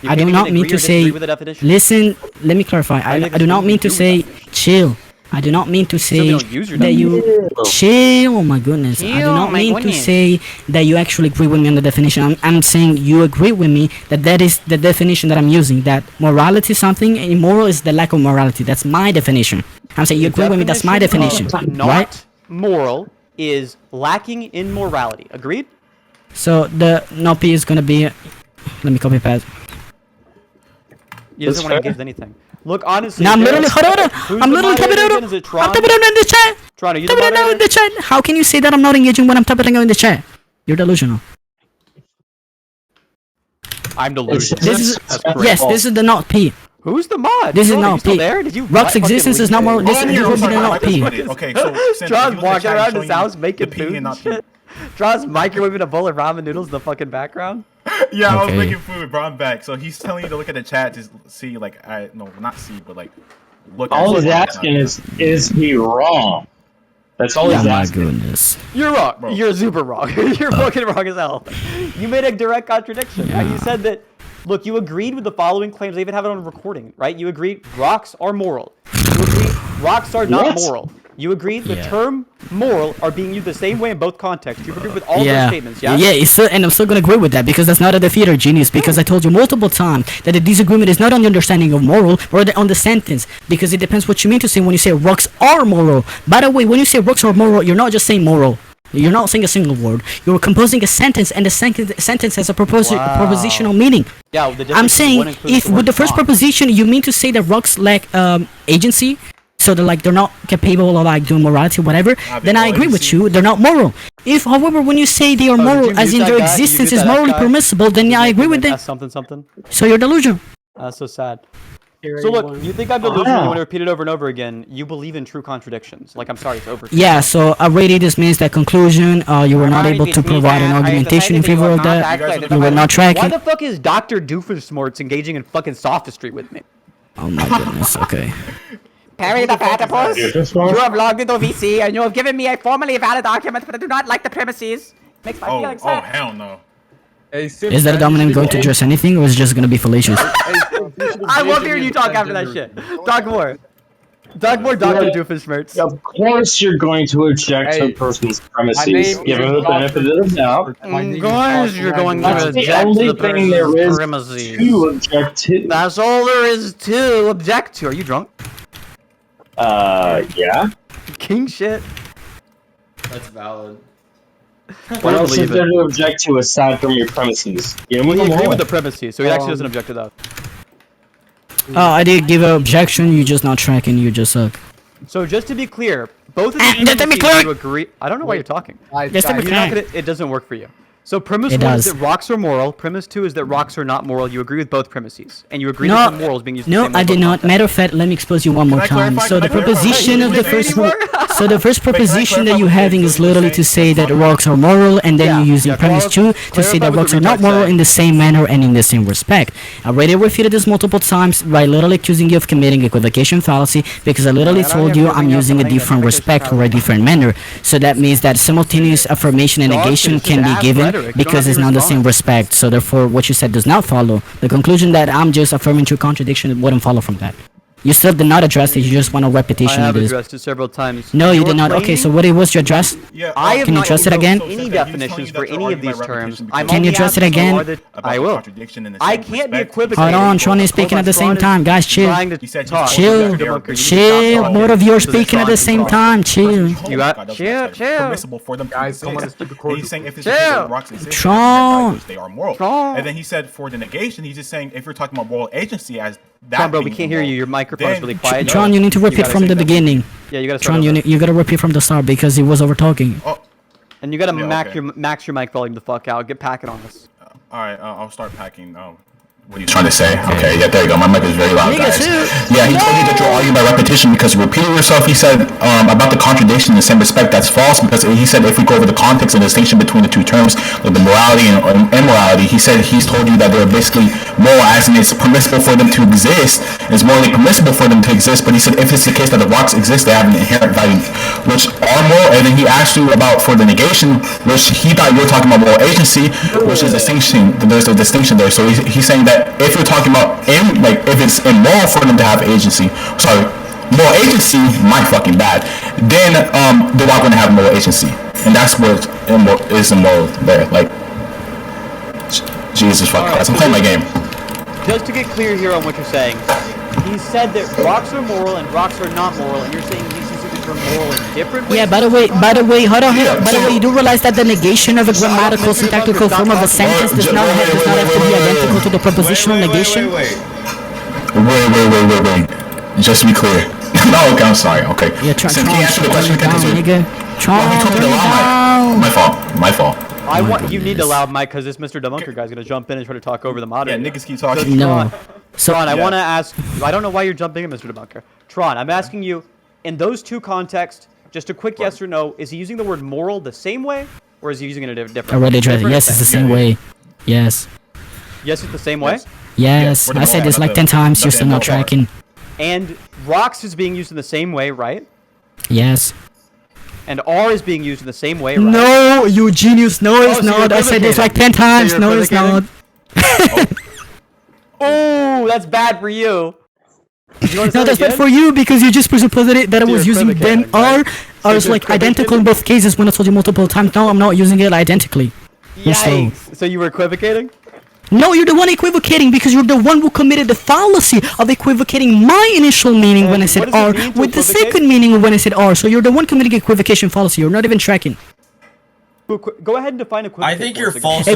You can't do even not mean agree to or disagree say. with the definition. Listen, let me clarify. I do not mean to say chill. I do not mean to say we don't use your that you chill. Oh my goodness. I do not mean to say that you actually agree with me on the definition. I'm saying you agree with me that is the definition that I'm using. That morality is something, and immoral is the lack of morality. That's my definition. I'm saying you agree with me. That's my definition, Not right? moral is lacking in morality. Agreed? So the no P is gonna be. Let me copy paste. You doesn't want to engage with anything. Look, honestly. No, I'm literally, hold on. Who's I'm the literally typing moderator out. again? Is it I'm Tron? typing out in the chat. Tron, are you the Typing out in moderator? the chat. How can you say that I'm not engaging when I'm typing out in the chat? You're delusional. I'm delusional. This is That's great. yes. This is the not P. Who's the mod? This is Tron, are you not still P. there? Did you Rock's fucking existence is leave not me? more. This On here, would be I'm the sorry, not P. Okay, so Sinthe, Tron's if you look at walking chat, around it's his showing house you making the P food and and not P. shit. Tron's microwaving a bowl of ramen noodles in the fucking background. Yeah, I was Okay. making food, brought him back. So he's telling you to look at the chat to see, like, not see, but like, look. All at he's asking is he wrong? That's all Oh he's my asking. goodness. You're wrong. Bro. You're super wrong. You're fucking wrong as hell. You made a direct contradiction. Right? You said that. Look, you agreed with the following claims. I even have it on recording, right? You agreed rocks are moral. You agreed rocks are not What? moral. You agreed the Yeah. term moral are being used the same way in both contexts. You agreed with all those Yeah, statements, yeah? yeah, it's still, and I'm still gonna agree with that because that's not a defeater, genius. Because I told you multiple times that the disagreement is not on the understanding of moral or on the sentence, because it depends what you mean to say when you say rocks are moral. By the way, when you say rocks are moral, you're not just saying moral. You're not saying a single word. You're composing a sentence, and the sentence has a propositional meaning. Yeah, the difference I'm is saying one includes if the with word the first not. proposition you mean to say that rocks lack agency, so they're not capable of like doing morality or whatever, then I agree with you. They're not moral. If, however, when you say they are Oh, did moral, you as mute in that their guy? Did you existence mute is that morally guy? permissible, then yeah, I agree with that. Something. So you're delusional. That's so sad. So look, you think I'm delusional, you want to repeat it over and over again. You believe in true contradictions. Like, I'm sorry, it's over. Yeah, so I rated this means that conclusion, you were not able to provide an argumentation in favor of that. You were not Why tracking. the fuck is Dr. Doofenshmirtz engaging in fucking sophistry with me? Oh my goodness, okay. Perry the Platypus, Doofenshmirtz? you have logged into VC and you have given me a formally valid argument, but I do not like the premises. Makes my feelings Oh hurt. hell no. Is that dominant going to address anything, or is it just going to be fallacious? I love hearing you talk after that shit. Talk more. Talk more, Dr. Doofenshmirtz. Of course you're going to object to a person's premises, give him the benefit of the doubt. Guys, you're going to That's the object to only the thing there person's is premises. to object to. That's all there is to object to. Are you drunk? Yeah. King shit. That's valid. What else is there to object to aside from your premises? Give him We the agree law. with the premises, so he actually doesn't object to that. I did give an objection, you just not tracking, you just suck. So just to be clear, both of Just these let me premises clear. you agree. I don't know why you're talking. Just let me You're not clear. gonna, it doesn't work for you. So premise It one is does. that rocks are moral. Premise two is that rocks are not moral. You agree with both premises, and you agree No, that the moral is being used. the no, same way I in did both not. contexts. Matter of fact, let me expose you one more Can I time. clarify? So the Can I clarify? proposition of the Wait, first, wait, so the first proposition that clarify you what having you're is literally to saying? say that rocks are moral, and then Yeah, you're using yeah, premise two to say clarify that what rocks the are not retard's moral saying. in the same manner and in the same respect. I already refuted this multiple times by literally accusing you of committing equivocation fallacy because I literally told you I'm using a different respect or a different manner. So that means that simultaneous affirmation and Dog negation shit, can it's be just given ass rhetoric. You don't because have it's to not the respond. same respect. So therefore, what you said does not follow. The conclusion that I'm just affirming true contradiction wouldn't follow from that. You still did not address it. You just want a I repetition have of this. addressed it several times. No, you You're did not. Okay, so claiming- what it was you addressed? Yeah. I have Can you not address it used again? any Sinthe, he's definitions telling you for that any you're of these arguing by terms. repetition I'm because Can you only address it asking again? for the- about I the will. contradiction in the I same can't be respect. equivocating. Hold on, Tron is speaking at the same time. Guys, chill. Trying to He said he's talk. Chill. Chill. Chill. Both of you are speaking at the same time. Chill. You got- chill. Permissible for them to Guys, come on, exist. let's keep And he's saying if it's Chill. the case that rocks exist, Tron. which they are moral. Tron. And then he said for the negation, he's just saying if you're talking about moral agency as that. Tron, bro, we being can't hear you. immoral, Your microphone is then- really quiet. Tron, you need to repeat gotta from say the that. beginning. Yeah, you gotta start Tron, over. you gotta repeat from the start because he was over talking. Oh, And you gotta Yeah, max okay. your mic volume the fuck out. Get packing on us. all right, I'll start packing. What are you trying to say? Okay, yeah, there you go. My mic is very loud, Nigga, guys. too. Yeah, he told you that you're arguing by repetition because you're repeating yourself. He said about the contradiction in the same respect. That's false because he said if we go over the context and distinction between the two terms, like the morality and immorality, he said he's told you that they're basically moral as in it's permissible for them to exist. It's morally permissible for them to exist. But he said if it's the case that the rocks exist, they have an inherent value, which are moral. And then he asked you about for the negation, which he thought you were talking about moral agency, which is a distinction. There's a distinction there. So he's saying that if you're talking about if it's immoral for them to have agency, sorry, moral agency, my fucking bad, then they're not going to have moral agency, and that's what is immoral there. Like, Jesus fucking Christ, I'm playing my game. Just to get clear here on what you're saying, he said that rocks are moral and rocks are not moral, and you're saying he's using the term moral in different ways? Yeah, by the way, hold on. By the way, you do realize that the negation of a grammatical syntactical form of a sentence does not have to be identical to the prepositional negation? Wait. Just to be clear. No, okay, I'm sorry. Okay. Yeah, Tron, Can you answer the question again? nigga. Tron, My fault. I want you need to allow Mike because this Mr. Debunker guy's gonna jump in and try to talk over the moderator. Yeah, niggas keep talking. No. Tron, I want to ask. I don't know why you're jumping in, Mr. Debunker. Tron, I'm asking you, in those two contexts, just a quick yes or no. Is he using the word moral the same way, or is he using it in a different? Already addressed. Yes, it's the same way. Yes. Yes, it's the same way. Yes. I said this like 10 times. You're still not tracking. And rocks is being used in the same way, right? Yes. And R is being used in the same way, right? No, you genius. No, it's not. I said this like 10 times. No, it's not. Oh, that's bad for you. No, that's bad for you because you just presupposed that I was using them R. I was like identical in both cases when I told you multiple times. No, I'm not using it identically. Yikes. So you were equivocating? No, you're the one equivocating because you're the one who committed the fallacy of equivocating my initial meaning when I said R with the second meaning when I said R. So you're the one committing equivocation fallacy. You're not even tracking. Go ahead and define equivocation. I think you're false. I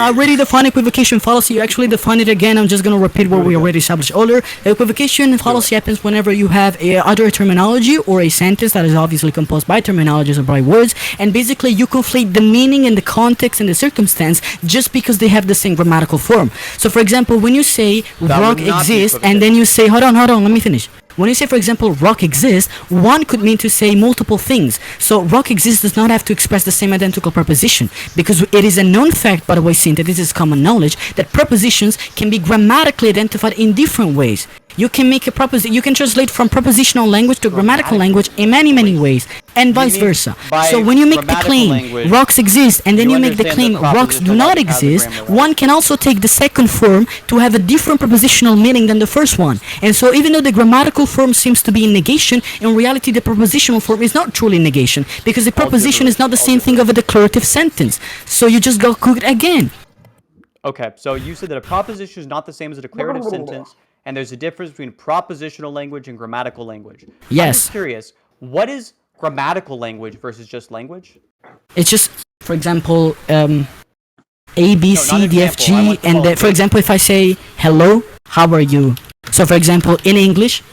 already defined equivocation fallacy. You actually define it again. I'm just going to repeat what we already established earlier. Equivocation fallacy happens whenever you have either a terminology or a sentence that is obviously composed by terminologies or by words, and basically you conflate the meaning and the context and the circumstance just because they have the same grammatical form. So for example, when you say rock exists and then you say, hold on, let me finish. When you say, for example, rock exists, one could mean to say multiple things. So rock exists does not have to express the same identical preposition because it is a known fact, by the way, Sinthe, this is common knowledge, that prepositions can be grammatically identified in different ways. You can make a you can translate from prepositional language to grammatical language in many ways, and vice versa. So when you make the claim rocks exist and then you make the claim rocks do not exist, one can also take the second form to have a different prepositional meaning than the first one. And so even though the grammatical form seems to be in negation, in reality the prepositional form is not truly negation because the preposition is not the same thing of a declarative sentence. So you just go cook it again. Okay, so you said that a proposition is not the same as a declarative sentence, and there's a difference between propositional language and grammatical language. Yes. I'm just curious, what is grammatical language versus just language? It's just, for example, A, B, C, D, F, G, and for example, if I say, hello, how are you? So for example, in English,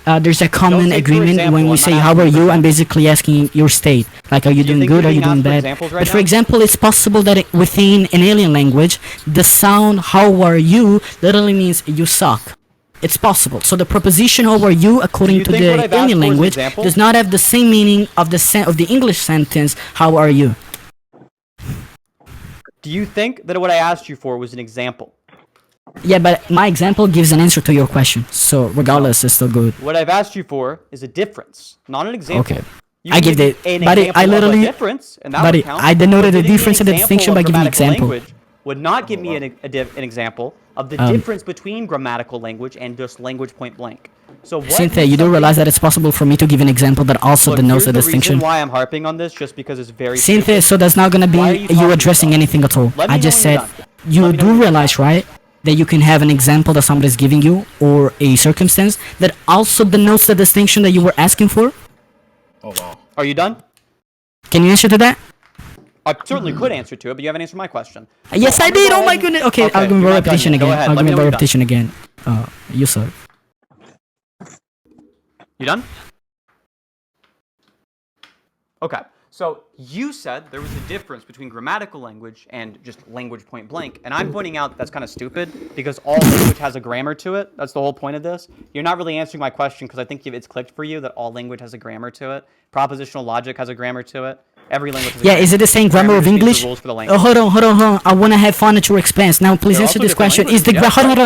there's a common agreement when we say, how are you? I'm basically asking your state. Like, are you doing good? Are you doing bad? But for example, it's possible that within an alien language, the sound, how are you, literally means you suck. It's possible. So the preposition "how are you," according to the alien language, does not have the same meaning of the English sentence "how are you." Do you think that what I asked you for was an example? Yeah, but my example gives an answer to your question. So regardless, it's still good. What I've asked you for is a difference, not an example. Okay. I give it, buddy. I literally, buddy. I denoted the difference and the distinction by giving an example. Would not give me an example of the difference between grammatical language and just language point blank. So what Sinthe, you do realize that it's possible for me to give an example that also denotes the distinction? Here's the reason why I'm harping on this, just because it's very Sinthe, so that's not gonna be you addressing anything at all. I just said, you do realize, right, that you can have an example that somebody's giving you, or a circumstance, that also denotes the distinction that you were asking for? Oh wow. Are you done? Can you answer to that? I certainly could answer to it, but you haven't answered my question. Yes, I did. Oh my goodness. Okay, I'll give you a repetition again. I'll give you a repetition again. You suck. You done? Okay. So you said there was a difference between grammatical language and just language point blank, and I'm pointing out that's kind of stupid because all language has a grammar to it. That's the whole point of this. You're not really answering my question because I think it's clicked for you that all language has a grammar to it. Propositional logic has a grammar to it. Every language has a grammar. Is it the same grammar of English? Hold on. I want to have fun at your expense. Now, please answer this question. Is the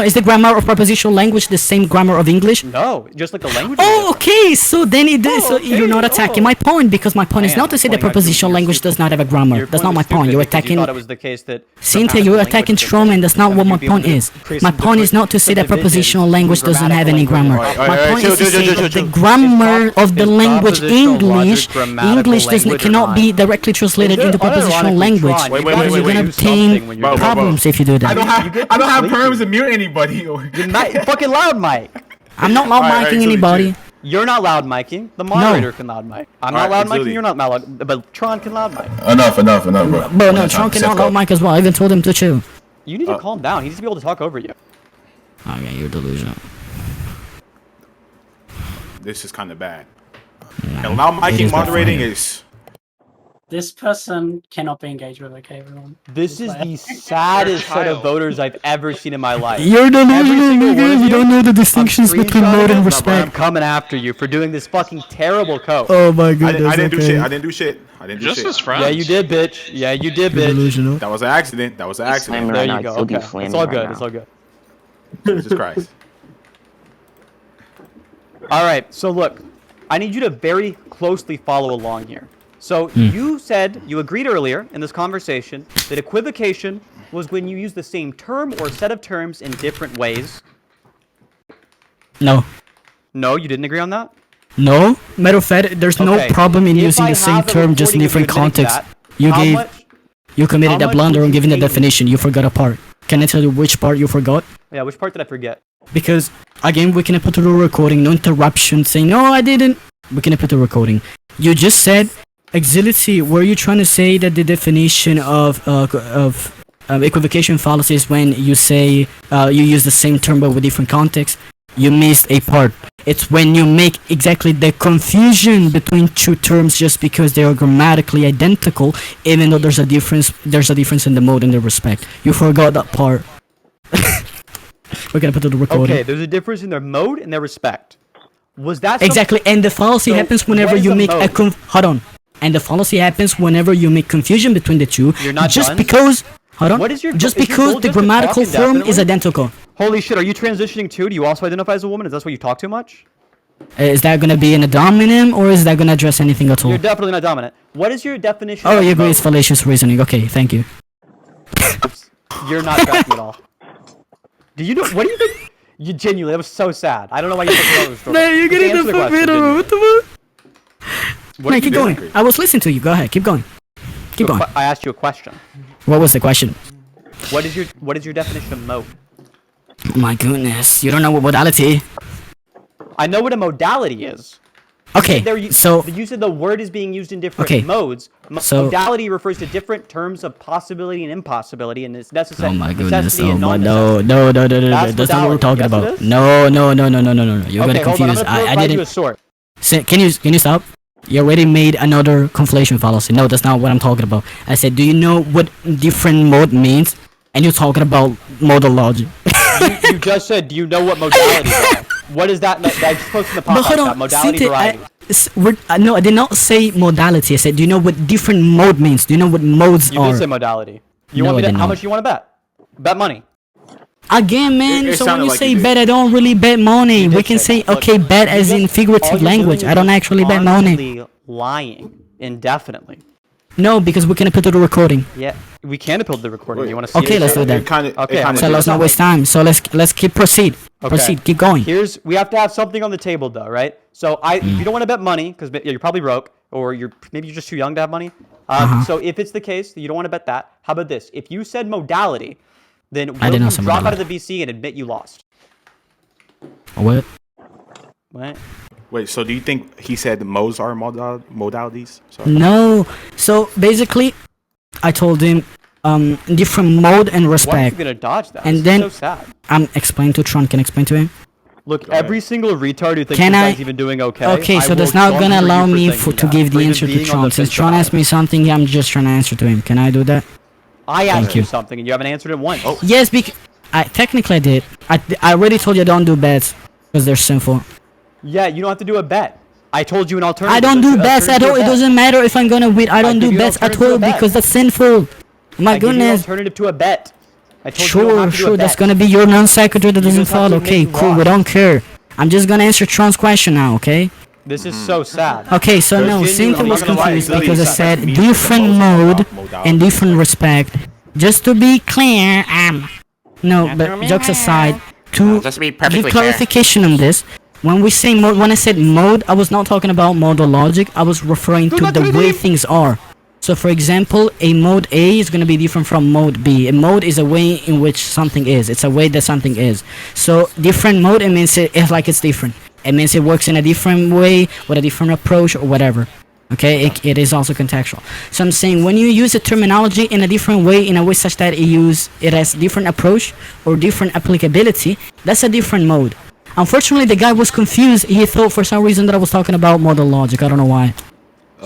is the grammar of propositional language the same grammar of English? No, just like the language. Oh, okay. So then you're not attacking my point because my point is not to say that propositional language does not have a grammar. That's not my point. You're attacking. You thought it was the case that. Sinthe, you're attacking Strawman. That's not what my point is. My point is not to say that propositional language doesn't have any grammar. My point is to say that the grammar of the language English cannot be directly translated into propositional language. Because you're gonna obtain problems if you do that. I don't have perms to mute anybody. You're not fucking loud, Mike. I'm not loud micing anybody. You're not loud miking. The moderator can loud mic. I'm not loud miking. You're not loud, but Tron can loud mic. Enough, bro. Bro, no, Tron cannot loud mic as well. I even told him to chill. You need to calm down. He needs to be able to talk over you. Okay, you're delusional. This is kind of bad. And loud miking moderating is. This person cannot be engaged with, okay, everyone? This is the saddest set of voters I've ever seen in my life. You're delusional, nigga. You don't know the distinctions between mode and I'm respect. coming after you for doing this fucking terrible code. Oh my goodness. I didn't do shit. I didn't do shit. Just as friends. Yeah, you did, bitch. Yeah, you did, bitch. Delusional. That was an accident. That was an accident. There you go. Okay. It's all good. It's all good. Jesus Christ. All right. So look, I need you to very closely follow along here. So you said, you agreed earlier in this conversation that equivocation was when you use the same term or set of terms in different ways. No. No, you didn't agree on that? No. Matter of fact, there's no problem in using the same term, just in different contexts. You committed a blunder on giving the definition. You forgot a part. Can I tell you which part you forgot? Yeah, which part did I forget? Because, again, we can put the recording, no interruption, saying, no, I didn't. We can put the recording. You just said, Axility, were you trying to say that the definition of equivocation fallacy is when you say you use the same term but with different context? You missed a part. It's when you make exactly the confusion between two terms just because they are grammatically identical, even though there's a difference in the mode and the respect. You forgot that part. We're gonna put it in the recording. Okay, there's a difference in their mode and their respect. Was that exactly? And the fallacy happens whenever you make a hold on. And the fallacy happens whenever you make confusion between the two. You're not just done? because. Hold on. What is your, just is because your the grammatical form is identical. Holy shit! Are you transitioning too? Do you also identify as a woman? Is that why you talk too much? Is that gonna be in a dominant or is that gonna address anything at all? You're definitely not dominant. What is your definition? Oh, you agree it's fallacious reasoning. Okay, thank you. You're not tracking at all. Do you know? What do you think? You genuinely, that was so sad. I don't know why you took the story. Man, you're getting the fuck rid of what the fuck? Man, keep going. I was listening to you. Go ahead. Keep going. Keep going. I asked you a question. What was the question? What is your definition of mode? Oh my goodness. You don't know what modality? I know what a modality is. Okay, so the use of the word is being used in different modes. Modality refers to different terms of possibility and impossibility, and it's necessary. Oh my goodness! Oh my no! That's not what we're talking about. No! You're gonna confuse. I didn't. Can you stop? You already made another conflation fallacy. No, that's not what I'm talking about. I said, do you know what different mode means? And you're talking about modal logic. you just said, do you know what modality is? What is that? I just posted in the podcast. Modality variety. No, I did not say modality. I said, do you know what different mode means? Do you know what modes are? You did say modality. You want me to, how much you want to bet? Bet money. Again, man, so when you say bet, I don't really bet money. We can say, okay, bet as in figurative language. I don't actually bet money. Lying indefinitely. No, because we can put the recording. Yeah, we can put the recording. You want to see it? Okay, let's do that. Okay, so let's not waste time. So let's proceed. Okay. Proceed. Keep going. We have to have something on the table, though, right? So if you don't want to bet money, because you're probably broke, or maybe you're just too young to have money. So if it's the case that you don't want to bet that, how about this? If you said modality, then will you drop out of the VC and admit you lost? What? What? Wait, so do you think he said modes are modalities? Sorry. No. So basically, I told him different mode and respect. Why are you gonna dodge that? And then so sad. I'm explaining to Tron. Can I explain to him? Look, every single retard who thinks this guy's even doing okay. Okay, so that's not gonna allow me to give the answer to Tron. Since Tron asked me something, I'm just trying to answer to him. Can I do that? I asked you something and you haven't answered it once. Oh. Yes, because technically I did. I already told you I don't do bets because they're sinful. Yeah, you don't have to do a bet. I told you an alternative. I don't do bets at all. It doesn't matter if I'm gonna win. I don't do bets at all because that's sinful. My goodness. Alternative to a bet. I told you sure. That's gonna be your non-sequitur that doesn't follow. Okay, cool. We don't care. I'm just gonna answer Tron's question now. Okay. This is so sad. Okay, so no, Sinthe was confused because I said different mode and different respect. Just to be clear, no, but jokes aside, to give clarification on this, when we say mode, when I said mode, I was not talking about modal logic. I was referring to the way things are. So, for example, a mode A is going to be different from mode B. A mode is a way in which something is. It's a way that something is. So, different mode, it means it's like it's different. It means it works in a different way, with a different approach, or whatever. Okay, it is also contextual. So I'm saying when you use a terminology in a different way, in a way such that it has different approach or different applicability, that's a different mode. Unfortunately, the guy was confused. He thought for some reason that I was talking about modal logic. I don't know why.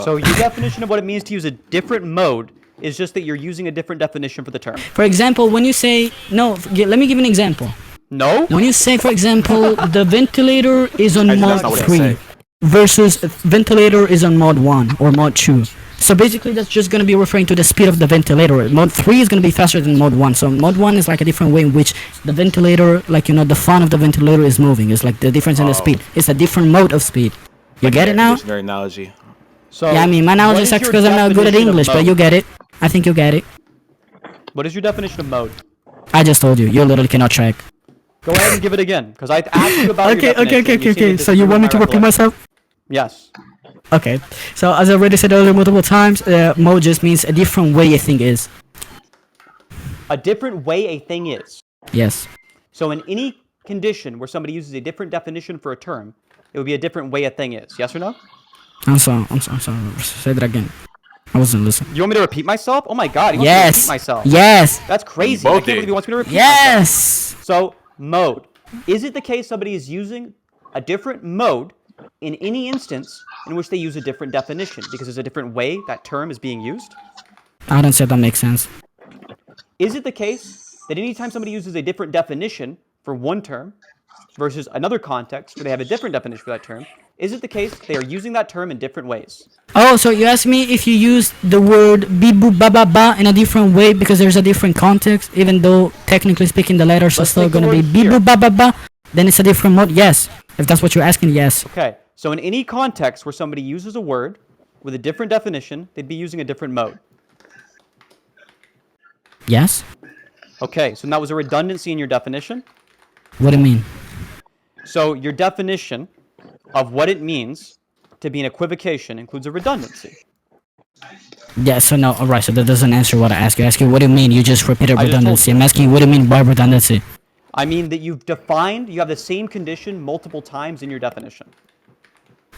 So your definition of what it means to use a different mode is just that you're using a different definition for the term. For example, when you say no, let me give you an example. No. When you say, for example, the ventilator is on mod 3 versus ventilator is on mod 1 or mod 2. So basically that's just going to be referring to the speed of the ventilator. Mod 3 is going to be faster than mod 1. So mod 1 is like a different way in which the ventilator, like, you know, the fan of the ventilator is moving. It's like the difference in the speed. It's a different mode of speed. You get it now? Very analogy. So yeah, I mean, my knowledge sucks because I'm not good at English, but you get it. I think you get it. What is your definition of mode? I just told you. You literally cannot track. Go ahead and give it again, because I asked you about your definition. Okay. So you want me to repeat myself? Yes. Okay. So as I already said earlier multiple times, mode just means a different way a thing is. A different way a thing is. Yes. So in any condition where somebody uses a different definition for a term, it would be a different way a thing is. Yes or no? I'm sorry. Say that again. I wasn't listening. You want me to repeat myself? Oh my god, he wants me to repeat myself. Yes. That's crazy. I can't believe he wants me to repeat myself. So, mode. Is it the case somebody is using a different mode in any instance in which they use a different definition because there's a different way that term is being used? I don't say that makes sense. Is it the case that anytime somebody uses a different definition for one term versus another context where they have a different definition for that term, is it the case they are using that term in different ways? Oh, so you asked me if you use the word bibu ba ba ba in a different way because there's a different context, even though technically speaking the letters are still going to be bibu ba ba ba, then it's a different mode? Yes. If that's what you're asking, yes. Okay, so in any context where somebody uses a word with a different definition, they'd be using a different mode. Yes. Okay, so that was a redundancy in your definition? What do you mean? So your definition of what it means to be an equivocation includes a redundancy. Yeah, so no, alright, so that doesn't answer what I asked you. I asked you, what do you mean? You just repeated redundancy. I'm asking you, what do you mean by redundancy? I mean that you have the same condition multiple times in your definition.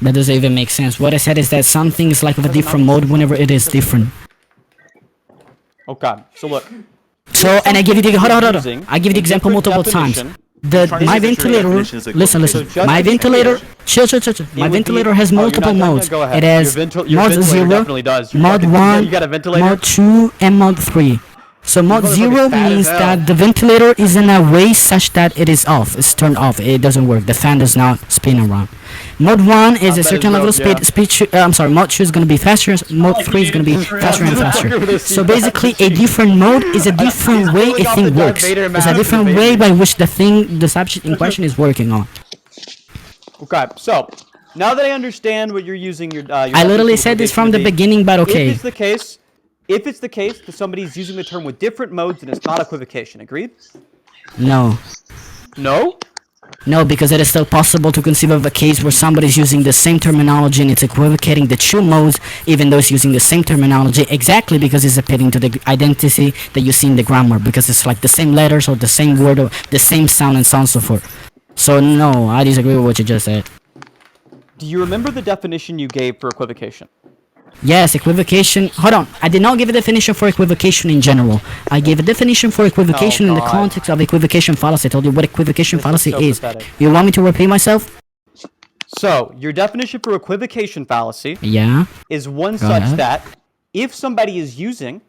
That doesn't even make sense. What I said is that something is like of a different mode whenever it is different. Okay, so look. So, and I give you the, hold on. I give you the example multiple times. My ventilator, listen, my ventilator, chill. My ventilator has multiple modes. It has mod 0, mod 1, mod 2, and mod 3. So mod 0 means that the ventilator is in a way such that it is off, it's turned off, it doesn't work, the fan does not spin around. Mod 1 is a certain level of speed, mod 2 is going to be faster, mod 3 is going to be faster and faster. So basically a different mode is a different way a thing works. It's a different way by which the subject in question is working on. Okay, so now that I understand what you're using your I literally said this from the beginning, but okay. If it's the case that somebody's using the term with different modes, then it's not equivocation. Agreed? No. No? No, because it is still possible to conceive of a case where somebody's using the same terminology and it's equivocating the two modes, even though it's using the same terminology, exactly because it's appealing to the identity that you see in the grammar, because it's like the same letters or the same word or the same sound and so on and so forth. So no, I disagree with what you just said. Do you remember the definition you gave for equivocation? Yes, equivocation. Hold on. I did not give a definition for equivocation in general. I gave a definition for equivocation in the context of equivocation fallacy. I told you what equivocation fallacy is. You want me to repeat myself? So, your definition for equivocation fallacy is one such that if somebody is using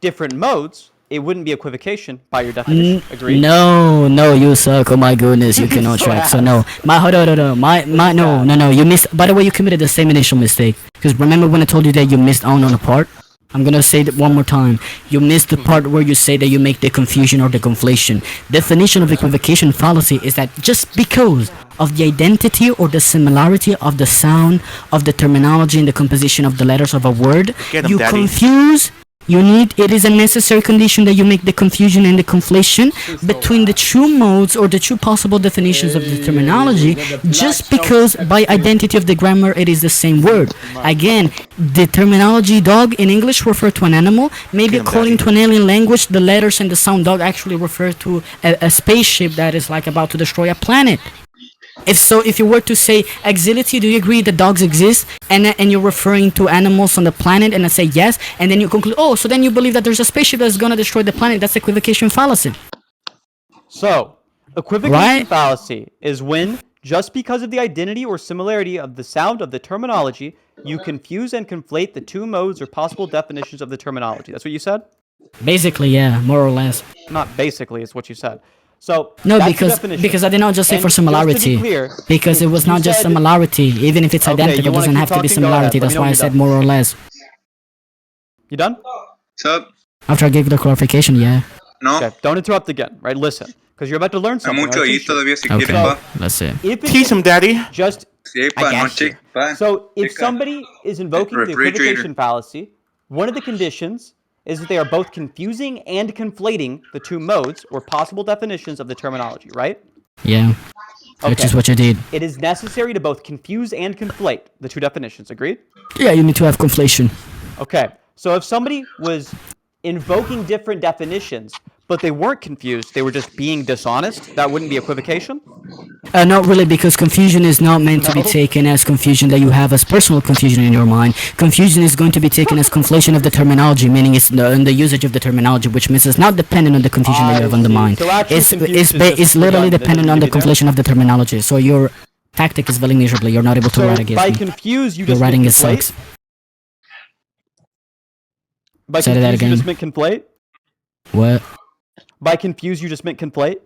different modes, it wouldn't be equivocation by your definition. Agreed? No, you suck. Oh my goodness, you cannot track. So no, no, you missed. By the way, you committed the same initial mistake. Because remember when I told you that you missed on a part? I'm gonna say that one more time. You missed the part where you say that you make the confusion or the conflation. Definition of equivocation fallacy is that just because of the identity or the similarity of the sound, of the terminology and the composition of the letters of a word, you confuse. It is a necessary condition that you make the confusion and the conflation between the two modes or the two possible definitions of the terminology, just because by identity of the grammar it is the same word. Again, the terminology dog in English refer to an animal. Maybe according to an alien language, the letters and the sound dog actually refer to a spaceship that is like about to destroy a planet. if you were to say Axility, do you agree that dogs exist? And you're referring to animals on the planet, and I say yes, and then you conclude, oh, so then you believe that there's a spaceship that's gonna destroy the planet. That's equivocation fallacy. So, equivocation fallacy is when, just because of the identity or similarity of the sound of the terminology, you confuse and conflate the two modes or possible definitions of the terminology. That's what you said? Basically, yeah, more or less. Not basically, it's what you said. So No, that's because I did not just say for similarity. Because it was not just similarity. Even if it's identical, it doesn't have to be similarity. That's why I said more or less. You done? What's up? After I gave the clarification, yeah. No. Okay, don't interrupt again, right? Listen, because you're about to learn something. Mucho ahí todavía si quieren, Okay, pa. let's see. Teach him, daddy. Just Sí, pa, noche, pa. so if Chica. somebody is invoking the Refrigerator. equivocation fallacy, one of the conditions is that they are both confusing and conflating the two modes or possible definitions of the terminology, right? Yeah. Which is what you did. It is necessary to both confuse and conflate the two definitions, agreed? Yeah, you need to have conflation. Okay, so if somebody was invoking different definitions, but they weren't confused, they were just being dishonest, that wouldn't be equivocation? Not really, because confusion is not meant to be taken as confusion that you have as personal confusion in your mind. Confusion is going to be taken as conflation of the terminology, meaning it's in the usage of the terminology, which means it's not dependent on the confusion that you have on the mind. So It's literally dependent on the conflation of the terminology. So your tactic is failing miserably. You're not able to write against by me. confused, you Your just writing meant is sucks. By Say that confused, you again. just meant conflate? What? By confused, you just meant conflate?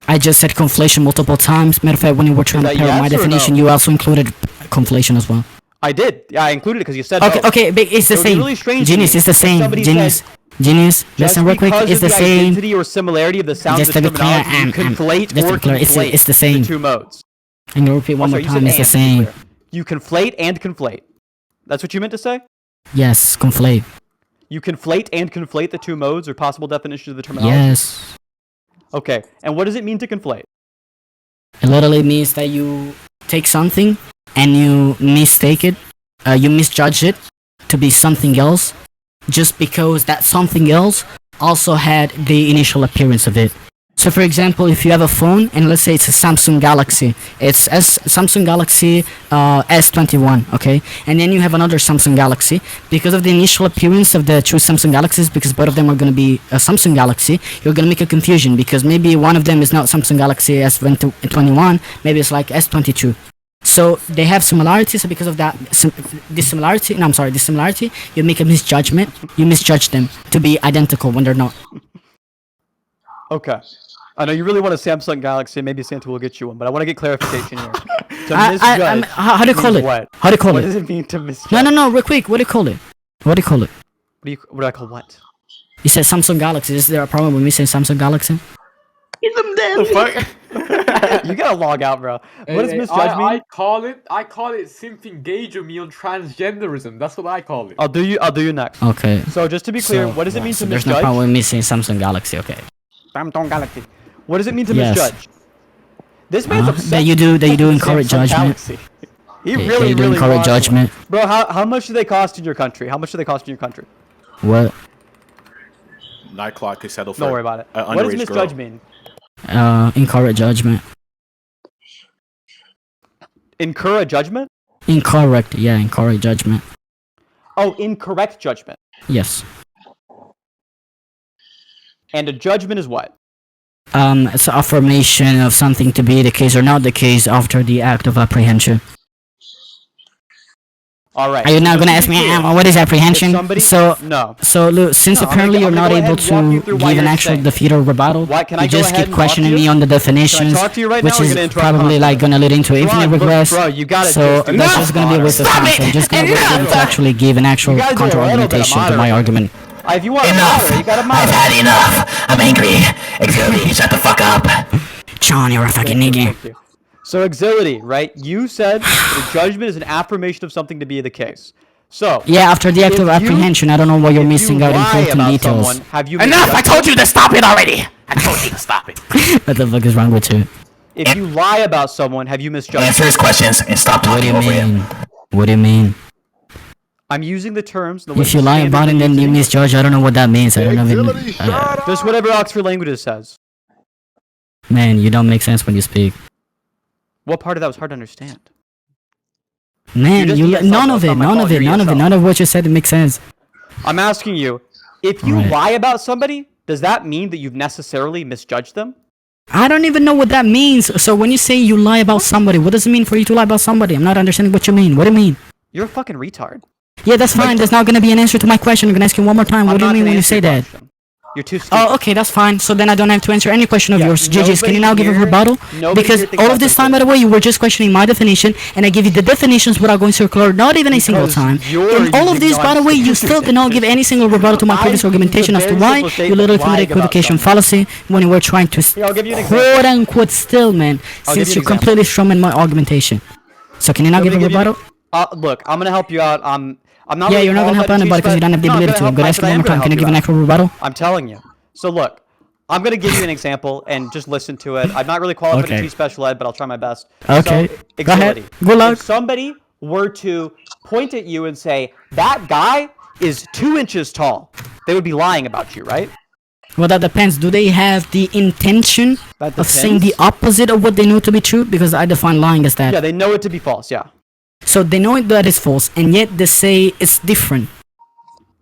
I just said conflation multiple times. Matter of fact, when you were trying to that pair my yes or definition, no? you also included conflation as well. I did. Yeah, I included it because you said Okay, both. okay, but it's the It would be same. really strange to Genius, me it's the if same. somebody Genius, said, genius. Listen real quick. because It's of the same. identity or similarity of the sound Just of the to be clear, terminology, you conflate just to or be clear, conflate it's the same. the two modes. I'm gonna repeat one Oh, more sorry, you time. said It's the and, to be same. clear. You conflate and conflate. That's what you meant to say? Yes, conflate. You conflate and conflate the two modes or possible definitions of the terminology? Yes. Okay, and what does it mean to conflate? It literally means that you take something and you mistake it, you misjudge it to be something else, just because that something else also had the initial appearance of it. So for example, if you have a phone and let's say it's a Samsung Galaxy, it's Samsung Galaxy S21, okay? And then you have another Samsung Galaxy. Because of the initial appearance of the two Samsung Galaxies, because both of them are going to be a Samsung Galaxy, you're going to make a confusion because maybe one of them is not Samsung Galaxy S21, maybe it's like S22. So they have similarities, so because of that dissimilarity, you make a misjudgment, you misjudge them to be identical when they're not. Okay. I know you really want a Samsung Galaxy, maybe Santa will get you one, but I want to get clarification here. To misjudge how do you call means it? What? How do you call What it? does it mean to misjudge? No, real quick, what do you call it? What do you call it? What do I call what? You said Samsung Galaxy. Is there a problem with me saying Samsung Galaxy? You gotta log out, bro. What does misjudge mean? I call it Sinthe engaging me on transgenderism. That's what I call it. I'll do you next. Okay. So just to be clear, what does it mean to there's misjudge? no problem with me saying Samsung Galaxy, okay. Samsung Galaxy. What does it mean to Yes. misjudge? This man's obsessed that you do with encourage Samsung judgment. Galaxy. He Yeah, really, you do really encourage wants one. judgment. Bro, how much do they cost in your country? How much do they cost in your country? What? Nightclock could settle for Don't worry about it. an What does underage misjudge girl. mean? Incorrect judgment. Incur a judgment? Incorrect judgment. Oh, incorrect judgment. Yes. And a judgment is what? It's an affirmation of something to be the case or not the case after the act of apprehension. All right. Are you now so going to just ask me be clear, what is apprehension? somebody- So No. look, since No, I'm apparently gonna you're not go ahead able and walk you through to why give an you're actual saying- defeat or rebuttal, Why- can I you go just ahead keep and talk to questioning you? me on the Can I definitions, talk to you right now, which or you're is gonna interrupt probably constantly? like going to lead into Come infinite on, regress. bro, you gotta So just do that's that. just going to be a waste of time. So I'm just going to be able to actually give an actual You gotta do a little bit of counter-argumentation to my moderating. argument. If you want to moderate, you gotta moderate. I've had enough. I'm angry. Axility, shut the fuck up. John, you're a fucking nigga. Thank you. So Axility, right? You said the judgment is an affirmation of something to be the case. So Yeah, after the act if of you- apprehension, I don't know why you're if missing you out lie important about details. someone, have you Enough! I misjudged told them? you to stop it already. I told you to stop it. What the fuck is wrong with you? If you lie about someone, have you misjudged Answer his questions and stop What do talking you over him. mean? What do you mean? I'm using the terms. The If you lie about it, then you misjudge. I don't know what that means. I don't even. Just whatever Oxford Languages says. Man, you don't make sense when you speak. What part of that was hard to understand? Man, none of what you said makes sense. I'm asking you, if you Right. lie about somebody, does that mean that you've necessarily misjudged them? I don't even know what that means. So when you say you lie about somebody, what does it mean for you to lie about somebody? I'm not understanding what you mean. What do you mean? You're a fucking retard. Yeah, that's fine. That's not gonna be an answer to my question. I'm gonna ask you one more time. What do you mean when you say that? You're too stupid. Oh, okay, that's fine. So then I don't have to answer any question of yours. GG's, can you now give a rebuttal? Because all of this time, by the way, you were just questioning my definition, and I give you the definitions without going circular, not even a single time. And all of this, by the way, you still did not give any single rebuttal to my previous argumentation as to why you literally committed equivocation fallacy when you were trying to quote-unquote still, man, since you completely strawman my argumentation. So can you now give a rebuttal? Look, I'm gonna help you out. I'm not. Yeah, really you're not gonna help anybody because you don't have the ability to. I'm gonna ask you one more time. Can you give an actual rebuttal? I'm telling you. So look, I'm gonna give you an example and just listen to it. I'm not really qualified to teach special ed, but I'll try my best. Okay. So, Go ahead. Axility. Good luck. If somebody were to point at you and say that guy is 2 inches tall, they would be lying about you, right? Well, that depends. Do they have the intention of saying the opposite of what they know to be true? Because I define lying as that. Yeah, they know it to be false. Yeah. So they know that it's false, and yet they say it's different.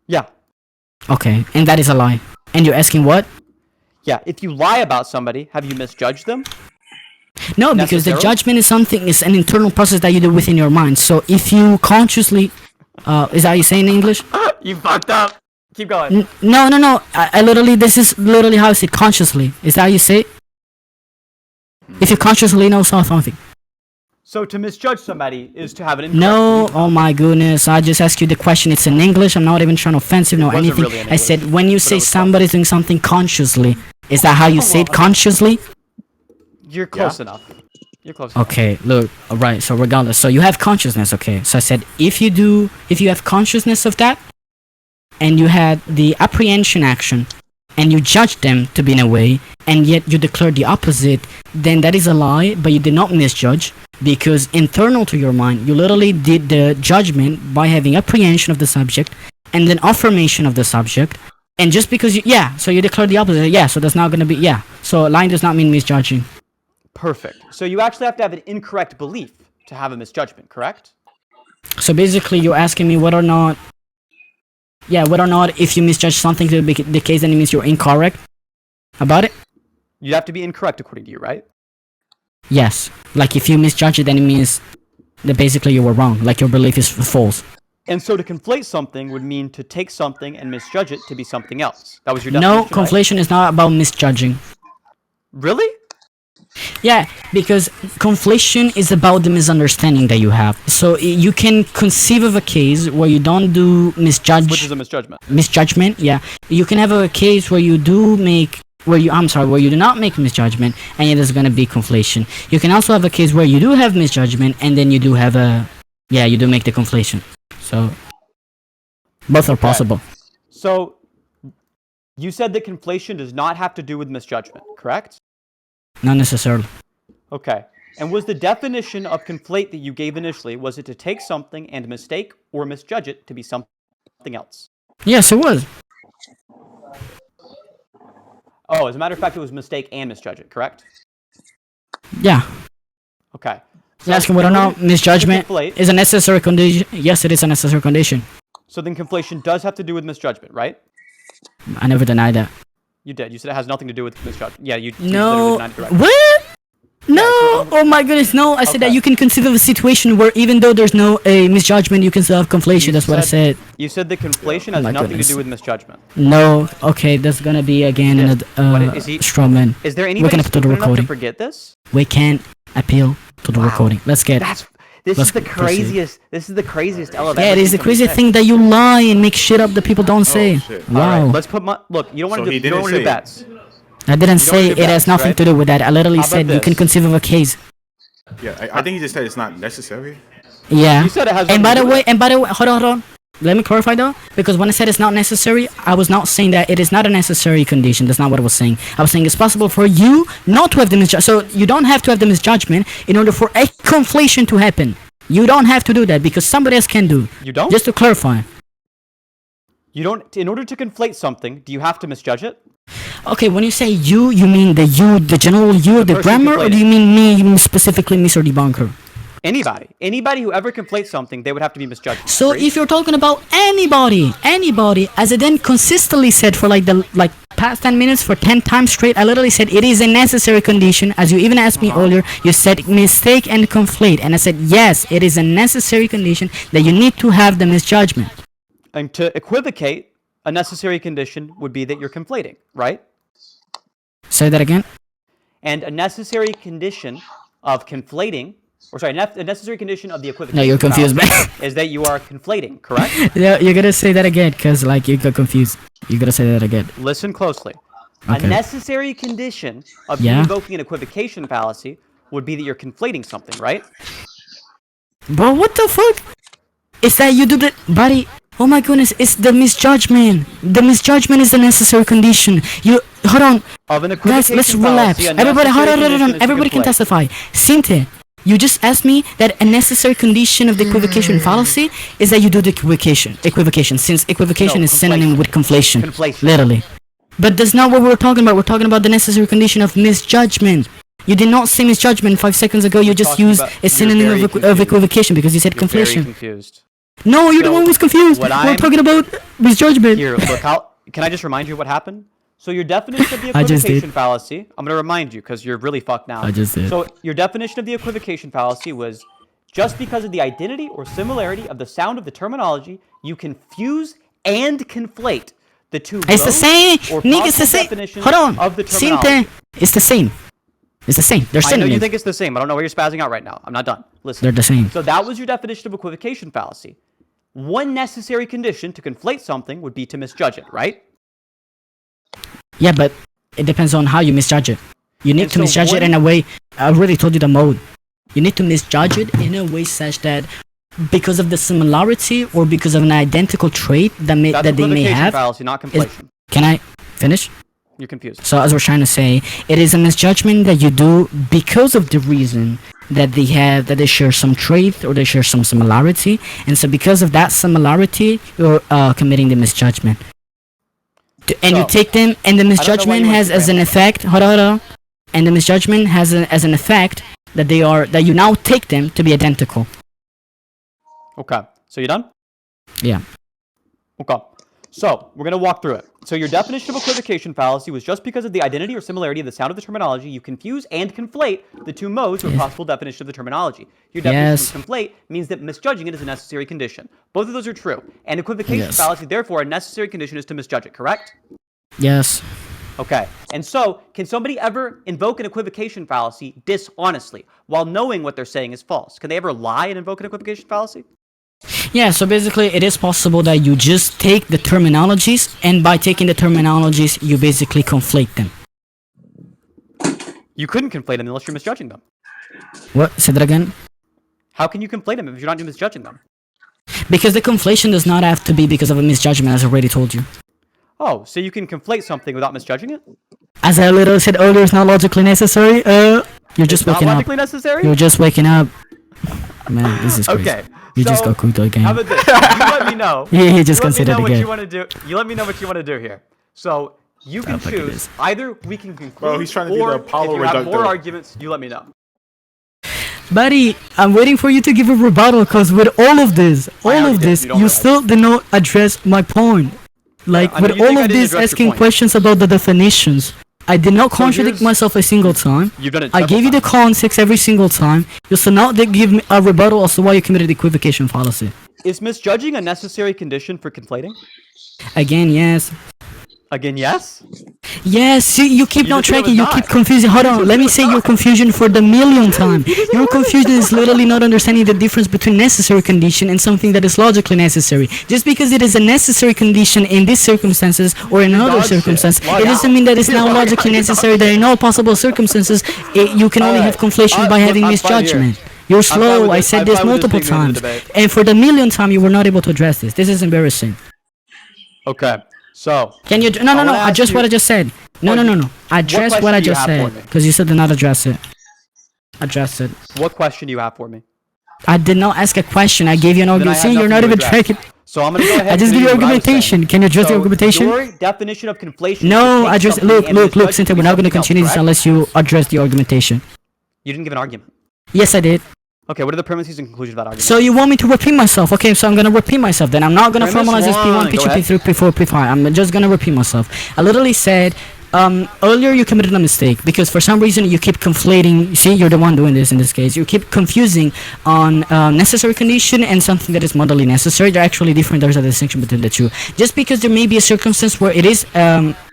Yeah. Okay, and that is a lie. And you're asking what? Yeah. If you lie about somebody, have you misjudged them? No, because the judgment is something. It's an internal process that you do within your mind. So if you consciously, is that how you say in English? You fucked up. Keep going. No. I literally, this is literally how I say consciously. Is that how you say it? If you consciously know something. So to misjudge somebody is to have an incorrect No, oh my goodness, I just asked you the question, it's in English, I'm not even trying to offensive, no anything. Really I said, when you say somebody's doing something consciously, is that how you say it, consciously? You're close enough. You're close enough. Okay, look, alright, so regardless, so you have consciousness, okay, so I said, if you have consciousness of that, and you had the apprehension action, and you judge them to be in a way, and yet you declare the opposite, then that is a lie, but you did not misjudge, because internal to your mind, you literally did the judgment by having apprehension of the subject, and then affirmation of the subject, and just because so you declare the opposite, so that's not gonna be, so lying does not mean misjudging. Perfect. So you actually have to have an incorrect belief to have a misjudgment, correct? So basically, you're asking me whether or not if you misjudge something to be the case, then it means you're incorrect about it? You'd have to be incorrect according to you, right? Yes. Like if you misjudge it, then it means that basically you were wrong. Like your belief is false. And so to conflate something would mean to take something and misjudge it to be something else. That was your definition, No, conflation is not about misjudging. Really? Yeah, because conflation is about the misunderstanding that you have. So you can conceive of a case where you don't do misjudge. Which is a misjudgment. Misjudgment, yeah. You can have a case where you do make where you do not make misjudgment, and yet there's gonna be conflation. You can also have a case where you do have misjudgment, and then you do have you do make the conflation. So both are possible. So you said that conflation does not have to do with misjudgment, correct? Not necessarily. Okay. And was the definition of conflate that you gave initially, was it to take something and mistake or misjudge it to be something else? Yes, it was. Oh, as a matter of fact, it was mistake and misjudge it, correct? Yeah. Okay. So you're asking whether or not misjudgment is a necessary condition. Yes, it is a necessary condition. So then conflation does have to do with misjudgment, right? I never denied that. You did. You said it has nothing to do with misjudgment. Yeah, you No. literally denied it directly. What? No! Oh my goodness, no! I said that you can conceive of a situation where even though there's no misjudgment, you can still have conflation. That's what I said. You said that conflation has nothing to do with misjudgment. No. Okay, that's gonna be again a straw man. Is there We're anybody gonna put to the stupid enough to recording. forget this? We can't appeal to the recording. Let's get. This Let's is the craziest. This is the craziest element. Yeah, it is the craziest thing that you lie and make shit up that people don't say. Wow. All right, let's put look. You don't want to do bets. I didn't say it has nothing to do with that. I literally said you can conceive of a case. Yeah, I think he just said it's not necessary. Yeah. You said it has and by the way, hold on. Let me clarify though, because when I said it's not necessary, I was not saying that it is not a necessary condition. That's not what I was saying. I was saying it's possible for you not to have the misjudgment. So you don't have to have the misjudgment in order for a conflation to happen. You don't have to do that because somebody else can do. You don't? Just to clarify. You don't. In order to conflate something, do you have to misjudge it? Okay, when you say you mean the general you, the person grammar, or do you mean me specifically, Mr. Debunker? Anybody who ever conflates something, they would have to be misjudged. So if you're talking about anybody, as I then consistently said for like the past 10 minutes for 10 times straight, I literally said it is a necessary condition. As you even asked me earlier, you said mistake and conflate, and I said yes, it is a necessary condition that you need to have the misjudgment. And to equivocate, a necessary condition would be that you're conflating, right? Say that again. And a necessary condition of conflating, or sorry, a necessary condition of the equivocation. No, you're confused, man. Is that you are conflating, correct? Yeah, you're gonna say that again, cause like you got confused. You gotta say that again. Listen closely. Okay. A necessary condition of you invoking an equivocation fallacy would be that you're conflating something, right? Bro, what the fuck? Is that you do the buddy? Oh my goodness, it's the misjudgment. The misjudgment is the necessary condition. You hold on. Guys, let's relax. Everybody, hold on. Everybody can testify. Sinthe, you just asked me that a necessary condition of the equivocation fallacy is that you do the equivocation, since equivocation is synonym with conflation. Literally. But that's not what we're talking about. We're talking about the necessary condition of misjudgment. You did not say misjudgment 5 seconds ago. You just used a synonym of equivocation because you said conflation. Very confused. No, you're the one who's confused. We're talking about misjudgment. Here, look, can I just remind you what happened? So your definition of the equivocation fallacy, I'm going to remind you because you're really fucked now. I just did. So your definition of the equivocation fallacy was just because of the identity or similarity of the sound of the terminology, you confuse and conflate the two. It's the same. Nick, it's the same. Hold on. Of the terminology. Sinthe, it's the same. It's the same. They're synonyms. I know you think it's the same. I don't know why you're spazzing out right now. I'm not done. Listen. They're the same. So that was your definition of equivocation fallacy. One necessary condition to conflate something would be to misjudge it, right? Yeah, but it depends on how you misjudge it. You need to misjudge it in a way. I already told you the mode. You need to misjudge it in a way such that because of the similarity or because of an identical trait that they may have. Fallacy, not conflation. Can I finish? You're confused. So as we're trying to say, it is a misjudgment that you do because of the reason that they share some trait or they share some similarity, and so because of that similarity, you're committing the misjudgment. And you take them, and the misjudgment has as an effect. Hold on. And the misjudgment has as an effect that you now take them to be identical. Okay. So you done? Yeah. Okay. So we're gonna walk through it. So your definition of equivocation fallacy was just because of the identity or similarity of the sound of the terminology, you confuse and conflate the two modes or possible definition of the terminology. Your definition of conflate means that misjudging it is a necessary condition. Both of those are true. And equivocation fallacy, therefore, a necessary condition is to misjudge it, correct? Yes. Okay. And so, can somebody ever invoke an equivocation fallacy dishonestly while knowing what they're saying is false? Can they ever lie and invoke an equivocation fallacy? Yeah, so basically it is possible that you just take the terminologies, and by taking the terminologies, you basically conflate them. You couldn't conflate them unless you're misjudging them. What? Say that again? How can you conflate them if you're not misjudging them? Because the conflation does not have to be because of a misjudgment, as I already told you. Oh, so you can conflate something without misjudging it? As I literally said earlier, it's not logically necessary. You're just waking up. Not logically necessary? You're just waking up. Man, this is crazy. Okay. You just got cooked again. How about this? You let me know. He just considered again. You let me know what you want to do here. So you can choose. Either we can conclude, Bro, he's trying to do the Apollo if you have more arguments, you let me know. Buddy, I'm waiting for you to give a rebuttal, because with all of this, you still did not address my point. Like, with all of this asking questions about the definitions, I did not contradict myself a single time. You've done it I gave you the context every single time. You still not give me a rebuttal as to why you committed equivocation fallacy. Is misjudging a necessary condition for conflating? Again, yes. Again, yes? Yes, see, you keep not tracking, you keep confusing. Hold on, let me say your confusion for the millionth time. Your confusion is literally not understanding the difference between necessary condition and something that is logically necessary. Just because it is a necessary condition in these circumstances or in another circumstance, it doesn't mean that it's now logically necessary that in all possible circumstances, you can only have conflation by having misjudgment. You're slow, I said this multiple times. And for the millionth time, you were not able to address this. This is embarrassing. Okay. So can you no address what I just said. No. Address what I just said. Because you said do not address it. Address it. What question do you have for me? I did not ask a question. I gave you an argument. See, you're not even tracking. So I'm gonna go ahead. I just and give you what I was argumentation. saying. Can you address the So argumentation? Your definition of conflation. No, is to take look, something and misjudge it Sinthe, to we're be not going to something else, continue this correct? unless you address the argumentation. You didn't give an argument. Yes, I did. Okay, what are the premises and conclusions of that argument? So you want me to repeat myself? Okay, so I'm gonna repeat myself. Then I'm not gonna Premise formalize this P1, one, go P2, ahead. P3, P4, P5. I'm just gonna repeat myself. I literally said, earlier you committed a mistake because for some reason you keep conflating. See, you're the one doing this in this case. You keep confusing on necessary condition and something that is modally necessary. They're actually different. There's a distinction between the two. Just because there may be a circumstance where it is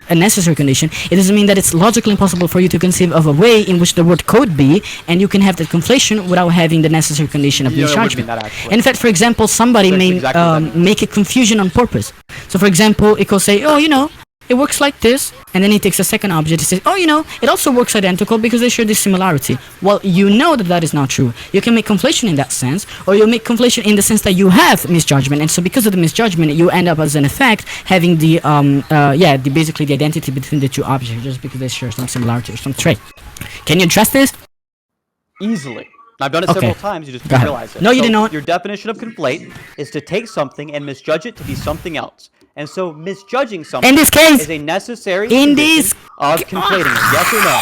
a necessary condition, it doesn't mean that it's logically impossible for you to conceive of a way in which the word could be, and you can have that conflation without having the necessary condition of Yeah, it wouldn't misjudgment. mean that, actually. In fact, for example, somebody That's may exactly what that make a confusion on purpose. So, for example, it could say, "Oh, you know, it works like this," and then he takes a second object and says, "Oh, you know, it also works identical because they share this similarity." Well, you know that that is not true. You can make conflation in that sense, or you make conflation in the sense that you have misjudgment, and so because of the misjudgment, you end up as an effect having the basically the identity between the two objects just because they share some similarity or some trait. Can you address this? Easily. I've done it Okay. several times. You just Go didn't ahead. realize it. No, you So did not. Your definition of conflate is to take something and misjudge it to be something else. And so misjudging something In this case, is a necessary in condition this- of conflating it. Yes or no?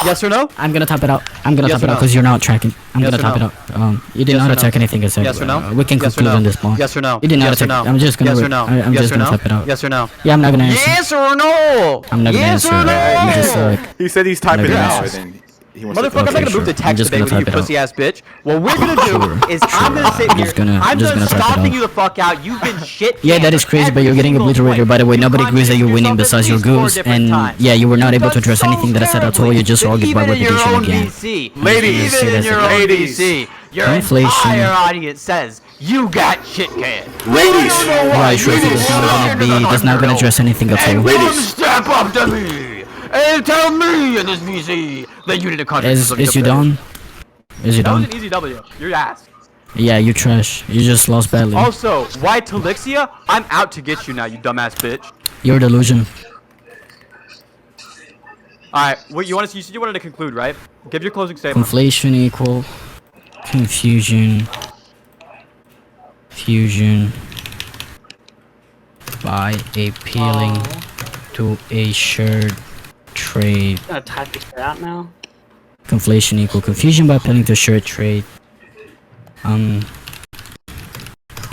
Yes or no? I'm gonna top it out. I'm gonna Yes top or it out no? because you're not tracking. I'm Yes gonna or top no? it out. You did Yes not or no? attack anything I said. Yes or no? We can Yes or conclude no? on this point. Yes or no? You did not Yes or attack. no? I'm just gonna. Yes or no? I'm Yes just or gonna no? top it out. Yes or no? Yeah, I'm not gonna answer. Yes or no? I'm not gonna Yes answer. or no? You just He said he's typing it gonna out, answer. and then he wants Motherfucker, I'm not Okay, gonna move sure. the I'm text just today gonna with you, type it out. pussy ass bitch. What we're gonna do is I'm gonna sit I'm here. just gonna- I'm just done gonna type it stomping out. you the fuck out. You've been shit. Yeah, that is crazy, but you're getting obliterated. By the way, nobody agrees that you're winning besides your goons, and yeah, you were not able to address anything that I said at all. You just argued by repetition again. Ladies, Even in your own BC, your Inflation. entire audience says you got shit canned. Ladies. Right, sure. That's not gonna address anything at all. Ladies. Step up to me and tell me in this VC that you did a contract. Is you done? Is you That was done? an easy W. Your ass. Yeah, you trash. You just lost badly. Also, why Talixia? I'm out to get you now, you dumbass bitch. You're delusion. Alright, what you said you wanted to conclude, right? Give your closing statement. Conflation equal confusion fusion by appealing to a shared trait. I'm gonna type this shit out now. Conflation equal confusion by appealing to a shared trait. Can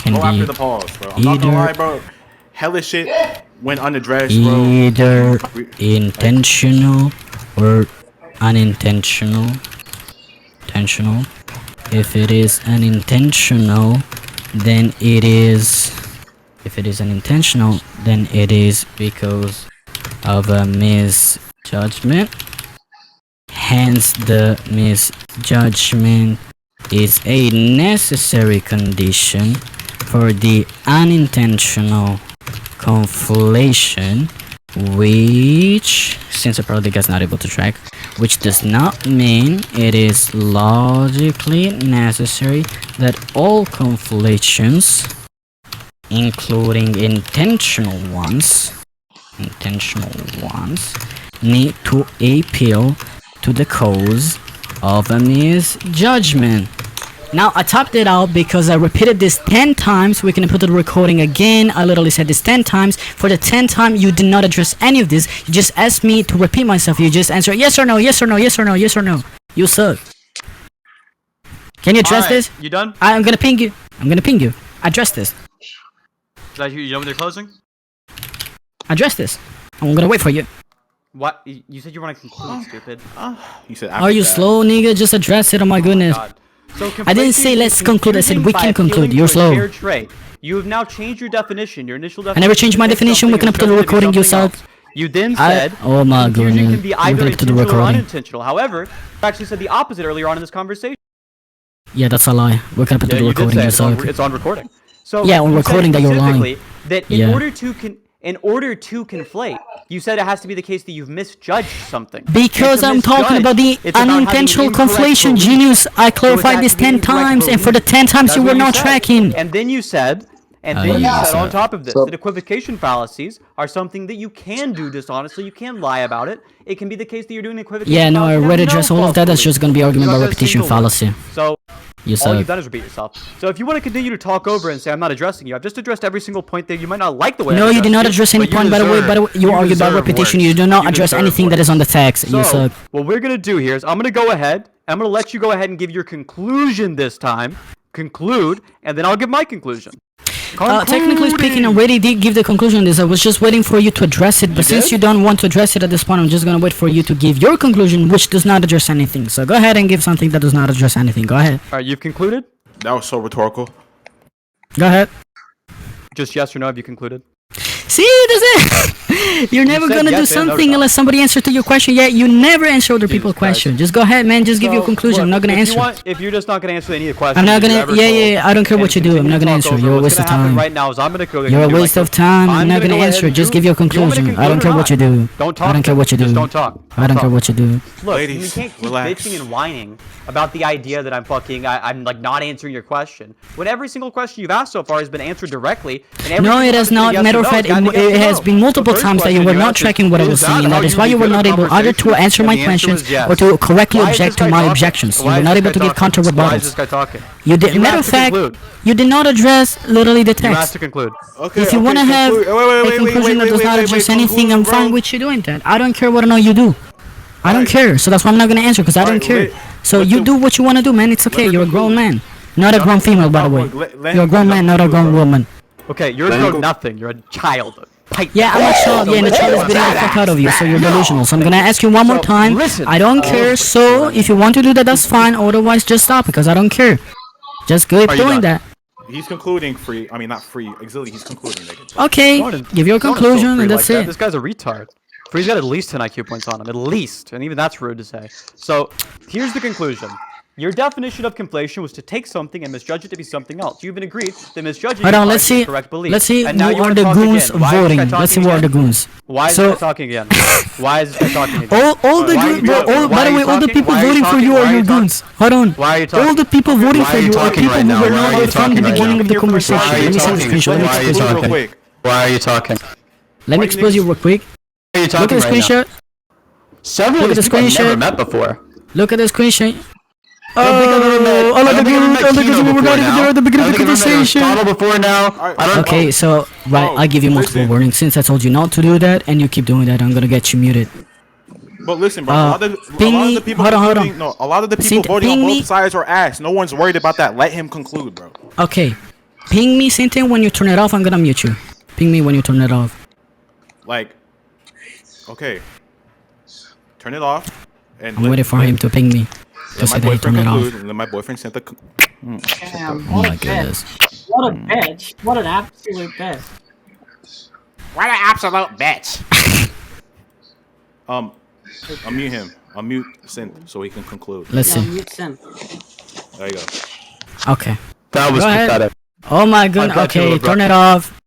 Go after be the pause, bro. I'm not gonna either- lie, bro. Hella shit went unaddressed, bro. either intentional or unintentional. Intentional. If it is unintentional, then it is. If it is unintentional, then it is because of a misjudgment. Hence, the misjudgment is a necessary condition for the unintentional conflation, which, since I probably guy's not able to track, which does not mean it is logically necessary that all conflations, including intentional ones, need to appeal to the cause of a misjudgment. Now, I topped it out because I repeated this 10 times. We can put the recording again. I literally said this 10 times. For the 10th time, you did not address any of this. You just asked me to repeat myself. You just answer yes or no, yes or no, yes or no, yes or no. You suck. Can you address this? You done? I'm gonna ping you. I'm gonna ping you. Address this. You done with your closing? Address this. I'm gonna wait for you. What? You said you want to conclude, stupid. He said Are you slow, nigga? Just address it. Oh my goodness. So I didn't say let's conclude. I said we can conclude. You're slow. You have now changed your definition. Your initial definition. I never changed my definition. We can put the recording. You suck. You then said oh my confusion goodness. can be We're either gonna put the intentional or recording. unintentional. However, you actually said the opposite earlier on in this conversation. Yeah, that's a lie. We're gonna put the You did recording. say You it's on, suck. it's on recording. So Yeah, on you said recording that you're lying. specifically that in Yeah. order to conflate, you said it has to be the case that you've misjudged something. Because I'm talking about the unintentional conflation, genius. I clarified this 10 times, and for the 10 times you were not tracking. And then you said, on top of this, that equivocation fallacies are something that you can do dishonestly. You can lie about it. It can be the case that you're doing equivocation. Yeah, no, I fallacies already that have addressed no all of that. That's false just gonna be argument belief. by Not a repetition single one. fallacy. So You All suck. you've done is repeat yourself. So if you want to continue to talk over and say I'm not addressing you, I've just addressed every single point there. You might not like the way. No, I you did not addressed address any but point. By the way, you argue about repetition. You do not address anything that is on the text. You So, suck. what we're gonna do here is I'm gonna go ahead. I'm gonna let you go ahead and give your conclusion this time. Conclude, and then I'll give my conclusion. Technically speaking, I already did give the conclusion on this. I was just waiting for you to address it, but since you don't want to address it at this point, I'm just gonna wait for you to give your conclusion, which does not address anything. So go ahead and give something that does not address anything. Go ahead. All right, you've concluded. That was so rhetorical. Go ahead. Just yes or no. Have you concluded? See, that's it. You're never said gonna do yes and no to something that. unless somebody answers to your question. Yeah, you never answer other people's question. Just go ahead, man. Just give your conclusion. I'm not gonna answer. If you're just not gonna answer any of the questions, I'm not that gonna. you ever Yeah. told, I don't care what you and do. I'm not gonna continue to answer. talk You're a over, waste what's of gonna happen time. right now is I'm gonna go. You're a waste of time. I'm not gonna go ahead answer. and Just do- give your you want me to conclusion. I don't conclude care or what you not? do. Don't talk. I don't care what you do. Just don't talk. I don't care what you do. Look, Ladies, you can't keep relax. bitching and whining about the idea that I'm like not answering your question. When every single question you've asked so far has been answered directly. And every No, single it has time not. it's been Matter yes of or fact, no, it's gotta be it yes or has no. been multiple The first times that you question were you not asked tracking what I is was that saying. how That is you why you lead were a not able either to conversation? answer And my the answer questions was yes. or to correctly Why is object this to guy my talking? objections. You Why were is not this able guy to give talking? counter Why is rebuttals. this guy talking? You did. You Matter have of to fact, conclude. you did not address literally the You have text. to conclude. Okay. If you want to have a conclusion that does not address anything, I'm fine with you doing that. I don't care what or not you do. I don't care, so that's why I'm not gonna answer because I don't care. So you do what you want to do, man. It's okay. You're a grown man, not a grown female, by the way. You're a grown man, not a grown woman. Okay, you're a grown nothing. You're a child. Yeah, I'm a child. Yeah, and the child is beating the fuck out of you, so you're delusional. So I'm gonna ask you one more time. I don't care. So if you want to do that, that's fine. Otherwise, just stop because I don't care. Just keep doing that. He's concluding free. I mean, not free. Axility. He's concluding. Nigga. Okay, give your conclusion and that's it. This guy's a retard. Free's got at least 10 IQ points on him, at least, and even that's rude to say. So, here's the conclusion. Your definition of conflation was to take something and misjudge it to be something else. You even agreed that misjudging Hold on, is let's see. correct belief. Let's see And now who you are wanna the talk goons again. Why is this voting. guy Let's see talking who are the again? goons. Why is So- this guy talking again? Why is this guy talking again? All the Why are you goons, talking? by Why the are way, you all the talking? people Why are you voting for talking? you Why are are your you talking? goons. Hold on. Why are you talking? All the people voting for you are talking people right who now? were Why not are you there from talking the right beginning now? of the conversation. Why are Let you me see the talking? screenshot. Why are you Real talking? quick. Why are you talking? Let me expose you real quick. Why are you Look talking at the right now? screenshot. Several Look of at these the people I've never screenshot. met before. Look at the screenshot. I don't think I've ever met- all of I the don't think I've goons, met all the Kino goons were before not even now. there at the beginning I of the don't think I've met conversation. Aristotle before now. I don't Okay, so right, I give you multiple listen. warnings. Since I told you not to do that, and you keep doing that, I'm gonna get you muted. But listen, bro. A lot of the people hold on. voting, no, a lot of the people Sinthe, voting on ping me. both sides are ass. No one's worried about that. Let him conclude, bro. Okay, ping me, Sinthe, when you turn it off. I'm gonna mute you. Ping me when you turn it off. Like, okay, turn it off. And I'm waiting for him to ping me to let say my that he boyfriend turned it off. conclude. And then my boyfriend sent the. Damn, Oh what my a goodness. bitch. What a bitch. What an absolute bitch. What an absolute bitch. Unmute him. Unmute Sinthe so he can conclude. Listen. Yeah, mute Sin. There you go. Okay. That was Go ahead. pathetic. Oh my goodness. got you, Okay, little turn it off.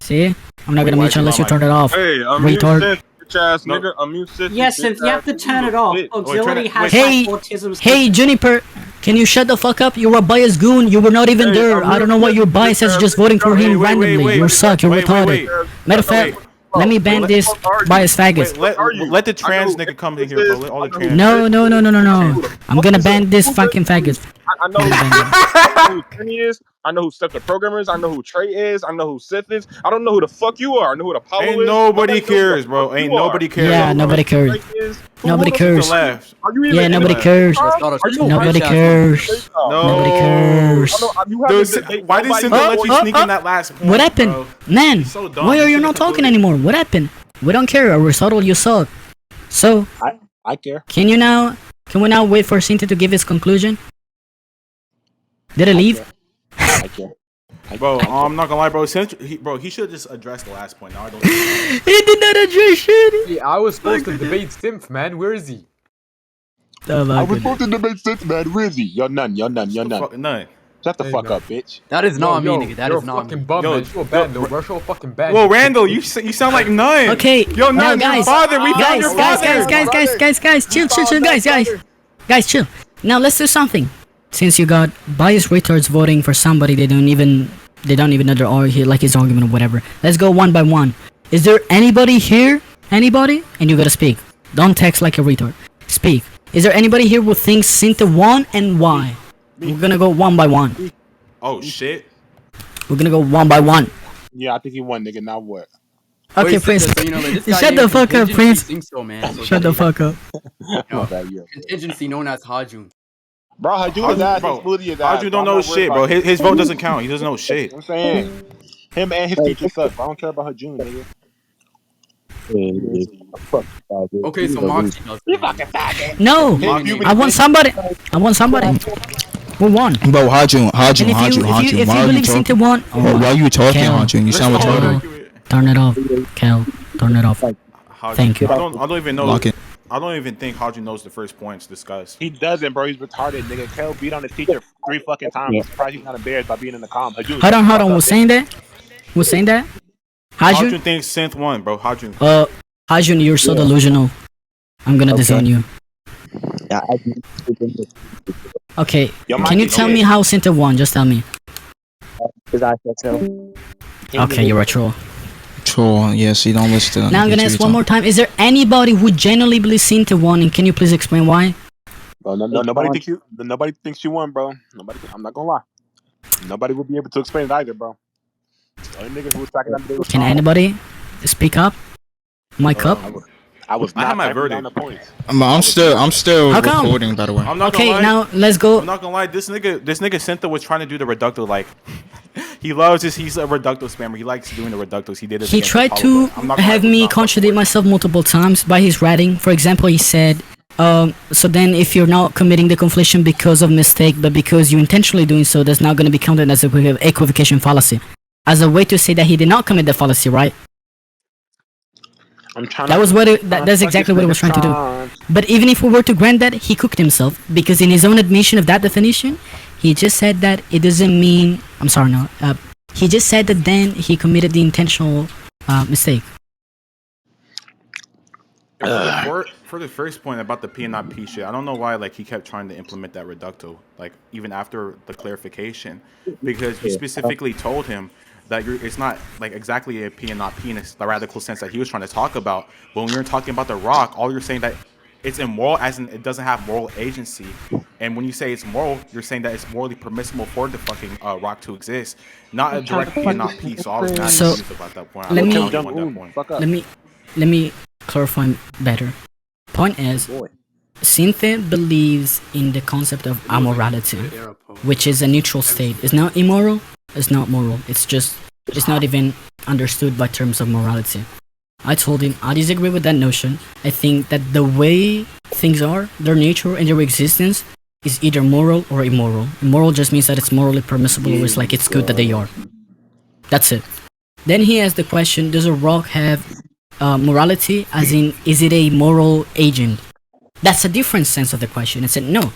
See? I'm not gonna Wait, mute you why unless you you turn it off. Hey, Retard. ass No. nigga, unmute Sinthe. Yes, Sin, you have to turn it off. Wait, turn Auxiliary it- has Hey, like autism. hey, Juniper, can you shut the fuck up? You're a biased goon. You were not even Hey, there. I don't know what your bias is. Just voting for him randomly. You suck. You're retarded. Matter of fact, let me ban this biased faggot. Let the trans nigga come in here, bro. Let all the trans. No. I'm gonna ban this fucking faggot. I know who Kenny is. I know who Step Programmer is. I know who Trey is. I know who Sith is. I don't know who the fuck you are. I know who the Apollo Ain't is. nobody knows who cares, the bro. fuck Ain't you are. nobody cares. Yeah, nobody cares. Trey is. Nobody Who To the cares. left. Are you even Yeah, nobody in cares. Are you Nobody cares. No. Nobody cares. I know, you have Dude, this debate. why did Nobody Sinthe let knows you what- sneak in that last point, What happened? bro? Man, So dumb. why You are you should've not talking concluded. anymore? What happened? We don't care. Aristotle, you suck. So, I care. can we now wait for Sinthe to give his conclusion? Did he leave? I care. Bro, I'm not gonna lie, bro. He should have just addressed the last point. Now I don't. He did not address shit. Yeah, I was supposed to debate Sinthe, man. Where is he? Oh my goodness. supposed to debate Sinthe, man. Where is he? You're none. None. Shut the Hey, fuck man. up, bitch. That is not Yo, me, nigga. That you're is a not fucking me. bum, Yo, man. You're a bad, though. You're a fucking bad. Whoa, Randall, you sound like none. Okay, Yo, now none. Your guys, father. We found your father. guys, chill, chill, guys, Now let's do something. Since you got biased retards voting for somebody they don't even know their like his argument or whatever. Let's go one by one. Is there anybody here? Anybody? And you gotta speak. Don't text like a retard. Speak. Is there anybody here who thinks Sinthe won and why? We're gonna go one by one. Oh shit. We're gonna go one by one. Yeah, I think he won, nigga. Now what? Okay, Wait, Prince. so, you know, like, this guy Shut the named fuck up, Contingency Prince. thinks so, man. So Shut the fuck up. Contingency known as Hajun. Bro, Hajun is ass. His smoothie is ass. Hajun don't know shit, bro. His vote doesn't count. He doesn't know shit. I'm saying him and his teacher suck. Bro. I don't care about Hajun, nigga. Okay, so Moxie does. You fucking faggot. No, I want somebody. I want somebody. Who won? Bro, Hajun. If you Why are you believe Sinthe talking? won, Why are you talking, Kel. Hajun? You sound retarded. Turn it off, Kel. Turn it off. Thank you. I don't even know. Lock it. I don't even think Hajun knows the first points discussed. He doesn't, bro. He's retarded, nigga. Kel beat on his teacher 3 fucking times. I'm surprised he's not embarrassed by being in the calm. Hold on. Who's saying that? Who's saying that? Hajun Hajun? thinks Synth won, bro. Hajun. Hajun, you're so delusional. I'm gonna disown you. Okay, can you tell me how Sinthe won? Just tell me. Okay, you're a troll. Troll, yes, you don't listen to them. Now I'm gonna ask one more time. Is there anybody who genuinely believes Sinthe won, and can you please explain why? Bro, nobody thinks you won, bro. Nobody. I'm not gonna lie. Nobody will be able to explain it either, bro. The only niggas who was tracking that day was Can anybody speak up? Mic up? I was I not have my typing down verdict. the points. I'm still How come? recording, by the way. I'm not Okay, gonna lie. now let's go. I'm not gonna lie. This nigga Sinthe was trying to do the reducto. Like, he loves this. He's a reducto spammer. He likes doing the reductos. He did it. He against tried Apollo, to but I'm not gonna have lie, me it's not contradict myself multiple times by his writing. For example, he said, so then if you're not committing the confliction because of mistake, but because you intentionally doing so, that's not going to be counted as a equivocation fallacy. As a way to say that he did not commit the fallacy, right? That's exactly what he was trying to do. But even if we were to grant that, he cooked himself, because in his own admission of that definition, he just said that it doesn't mean, I'm sorry, no, he just said that then he committed the intentional mistake. For the first point about the P and not P shit, I don't know why like he kept trying to implement that reducto, like even after the clarification, because you specifically told him that it's not like exactly a P and not P in the radical sense that he was trying to talk about. But when you're talking about the rock, all you're saying that it's immoral, as in it doesn't have moral agency. And when you say it's moral, you're saying that it's morally permissible for the fucking rock to exist, not a direct P and not P. So I was not confused about that point. Let me clarify better. Point is, Sinthe believes in the concept of amorality, which is a neutral state. It's not immoral, it's not moral. It's not even understood by terms of morality. I told him I disagree with that notion. I think that the way things are, their nature and their existence is either moral or immoral. Immoral just means that it's morally permissible, or it's like it's good that they are. That's it. Then he asked the question, does a rock have morality, as in, is it a moral agent? That's a different sense of the question. I said no.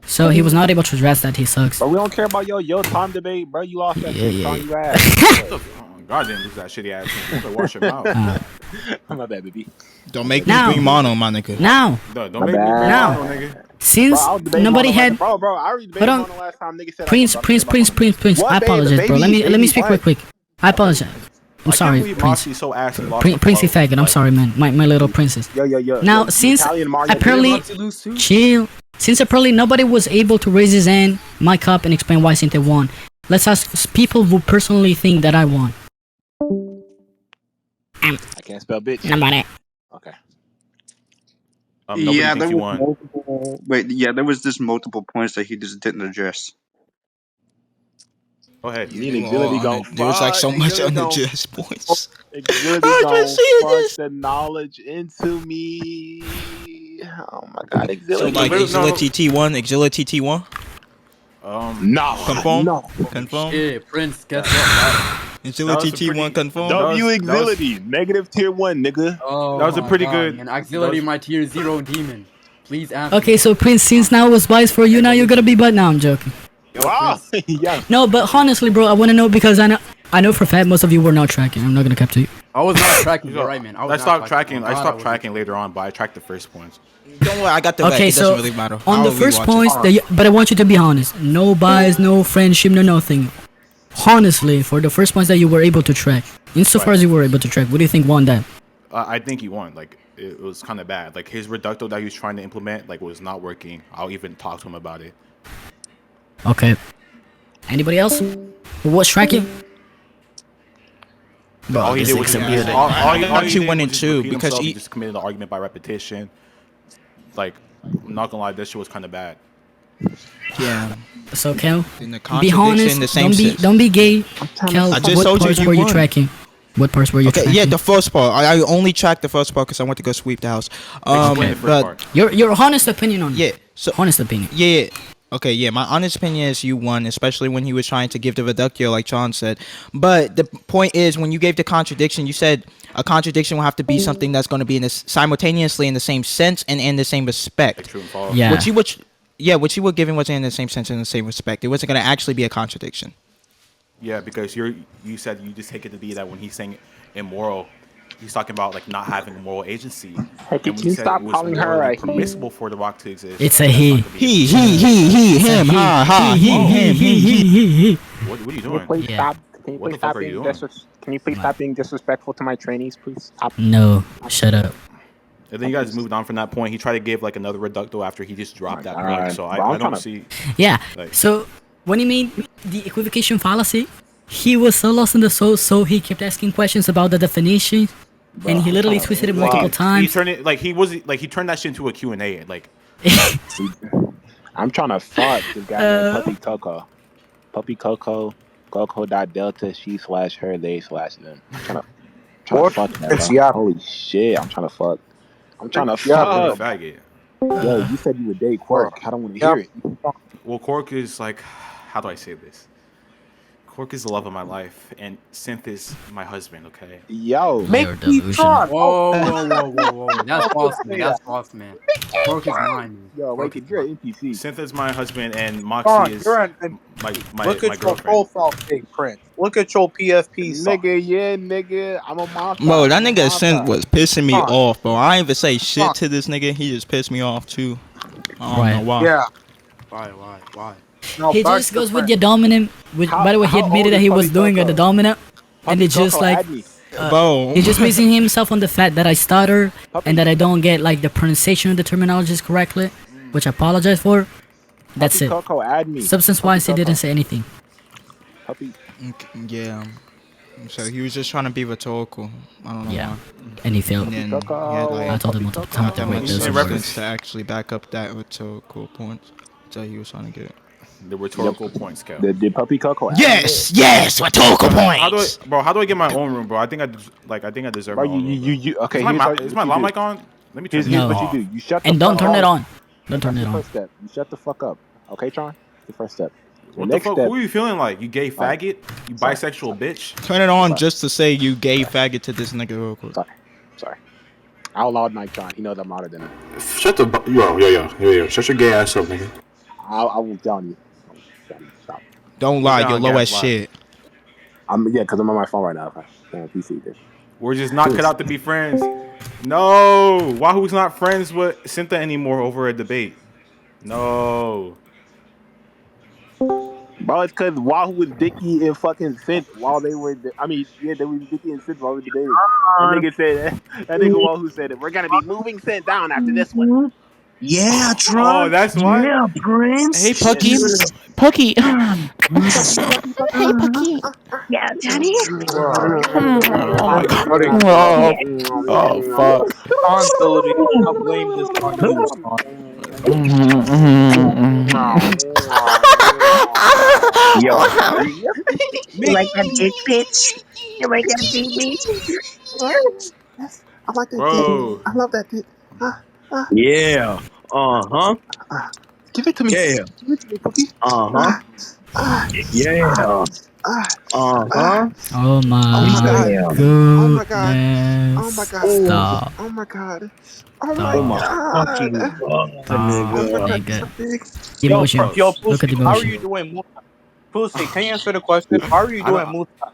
So he was not able to address that. He sucks. But we don't care about your time debate, bro. You lost that shit. Yeah. You ass. God didn't lose that shitty ass. You better wash your mouth. I'm not bad, baby. Don't make me bring mono, my nigga. Now. Don't make me bring mono, nigga. Since nobody had. Bro, I already debated Hold on. mono last time. Nigga said Prince. I apologize, bro. Let me speak real quick. I apologize. I'm sorry, Prince. So Princey faggot. I'm sorry, man. My little princess. Yo. Now, since apparently, chill. Since apparently nobody was able to raise his hand, mic up, and explain why Sinthe won, let's ask people who personally think that I won. I can't spell bitch. Nobody. Okay. Yeah, there was multiple. Wait, yeah, there was just multiple points that he just didn't address. Go ahead. There was like so much unaddressed points. Exhility gonna the knowledge into me. Oh my god, Exhility. So like Axility T1. No. Confirm? No. Confirm? Yeah, Prince, guess what? Axility T1 confirm? W Axility. Negative tier 1, nigga. Oh, that was a pretty good. And Axility, my tier 0 demon. Please answer. Okay, so Prince, since now was wise for you, now you're gonna be but now I'm joking. Wow. Yeah. No, but honestly, bro, I want to know because I know for a fact most of you were not tracking. I'm not gonna cap to you. I was not tracking. You're right, man. I stopped tracking. I stopped tracking later on, but I tracked the first points. Don't worry, I got the back. Okay, It so doesn't really matter. on the first points, but I want you to be honest. No bias, no friendship, no nothing. Honestly, for the first points that you were able to track, insofar as you were able to track, what do you think won that? I think he won. Like it was kind of bad. Like his reducto that he was trying to implement, like was not working. I'll even talk to him about it. Okay. Anybody else? Who was striking? Bro, All he this did was thing's a beauty. all he actually did went was in just two repeat because himself. he- He just committed the argument by repetition. Like, I'm not gonna lie, this shit was kind of bad. Yeah. So Kel, In the be contradiction, honest. in the same Don't be gay. to- Kel, I just what told you parts you were you won. tracking? What parts were you Okay, tracking? yeah, the first part. I only tracked the first part because I went to go sweep the house. Explain the first But part. Your honest opinion on it. yeah, so Honest opinion. yeah. Okay, yeah, my honest opinion is you won, especially when he was trying to give the reductio, like John said. But the point is, when you gave the contradiction, you said a contradiction will have to be something that's going to be in this simultaneously in the same sense and in the same respect. Like true and false. Yeah. What you were giving wasn't in the same sense and in the same respect. It wasn't going to actually be a contradiction. Yeah, because you said you just take it to be that when he's saying immoral, he's talking about like not having moral agency. Hey, And when can you said stop it was calling her morally a he? permissible for the Rock to exist. It's a that's he. not gonna be- He, him, ha, ha, he. What are you Can you doing? please Yeah. stop? Can you What please the fuck stop are you being doing? Can you please stop being disrespectful to my trainees, please? Stop. No, shut up. And then you guys moved on from that point. He tried to give like another reducto after he just dropped that God. point. So Bro, I'm I don't tryna- see. Yeah. Like- So when he made the equivocation fallacy, he was so lost in the soul, so he kept asking questions about the definition, and he literally twisted it multiple He times. turned it he turned that shit into a Q&A. Like I'm trying to fuck this guy named Puppy Coco. Puppy Coco. Coco.delta. She/her. They/them. I'm trying to fuck that, bro. Holy shit. I'm trying to fuck. I'm trying to you're a fuck. faggot. Yo, you said you would date Quirk. I don't want to hear it. Well, Cork is like, how do I say this? Cork is the love of my life, and Sinthe is my husband. Okay. Yo, Your delusion. Whoa. That's false, man. That's false, man. Cork is mine. Yo, wait, you're an NPC. Sinthe is my husband, and Moxie is my Look at your girlfriend. profile pic, Prince. Look at your PFP song. Nigga, I'm a monster. Bro, that nigga Sin was pissing me off, bro. I ain't even say shit to this nigga. He just pissed me off too. I don't know why. Yeah. Why? No, He back just to goes with Prince. your dominant. By the way, he how admitted old that is he was Puppy doing Coco? the dominant, and Puppy it's just Coco, like add me. Bro. he's just basing himself on the fact that I stutter and that I don't get like the pronunciation of the terminologies correctly, which I apologize for. That's Puppy it. Coco, add me. Substance-wise, he Puppy didn't Coco. say anything. Puppy. Yeah. So he was just trying to be rhetorical. I don't know Yeah. why. And he failed. And then he had I like told him multiple times to that wait much this. substance to actually back up that rhetorical point that he was trying to get. The rhetorical points, Cal. Did Puppy Coco add Yes, rhetorical points. How do I get my own room, bro? I think I deserve Bro, my own room. you okay, Is my loud mic on? Let me turn Here's this what off. you do. You shut the And don't fuck turn it up. on. Don't turn That's it the on. first step. You shut the fuck up. Okay, Tron? The first step. What the fuck? Who are you feeling like? You gay faggot? You bisexual bitch? Turn it on just to say you gay faggot to this nigga real quick. Sorry. I outlawed Mike Tron. He knows I'm louder than him. Shut the yo. Shut your gay ass up, nigga. I will tell you. Stop. Don't lie, you're low gas, as lie. shit. Because I'm on my phone right now. Okay. PC, dude. We're just not cut out to be friends. No, Wahoo's not friends with Sinthe anymore over a debate. No. Bro, it's because Wahoo was Dickie and fucking Sint while they were. They were Dickie and Sint while we debated. That nigga said that nigga Wahoo said that we're gonna be moving Sint down after this one. Yeah, Tron. Oh, that's why. Yeah, Prince. Hey, Pucky. Pucky. Hey, Pucky. Yeah, Daddy. Oh my god. Oh fuck. Responsibility. I'll blame this on you, Tron. Yo, You like that dick, bitch? You like that dick, bitch? I like that Bro. dick. I love that dick. Yeah. Give it to me. Yeah. Give it to me, Puppy. Yeah. Oh my God. goodness. Oh my God. Stop. Oh my God. Oh my fucking nigga. Emotion. Yo, Look at the Pussy, how are emotion. you doing, Musa? Pussy, can you answer the question? How are you doing, Musa?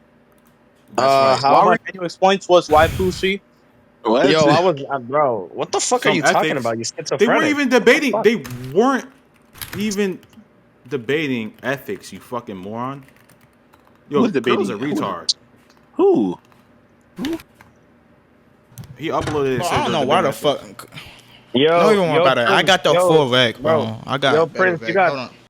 Can you explain to us why, Pussy? What? Yo, I was, bro. What the fuck are you talking about? You schizophrenic. They weren't even debating. They weren't even debating ethics. You fucking moron. Yo, Who's debating? girl's a retard. Who? He uploaded it. Bro, I don't know why the fuck. Yo, No, even want about it. I got the full rec, bro. bro. I got. Yo, Prince, you got. Hold on.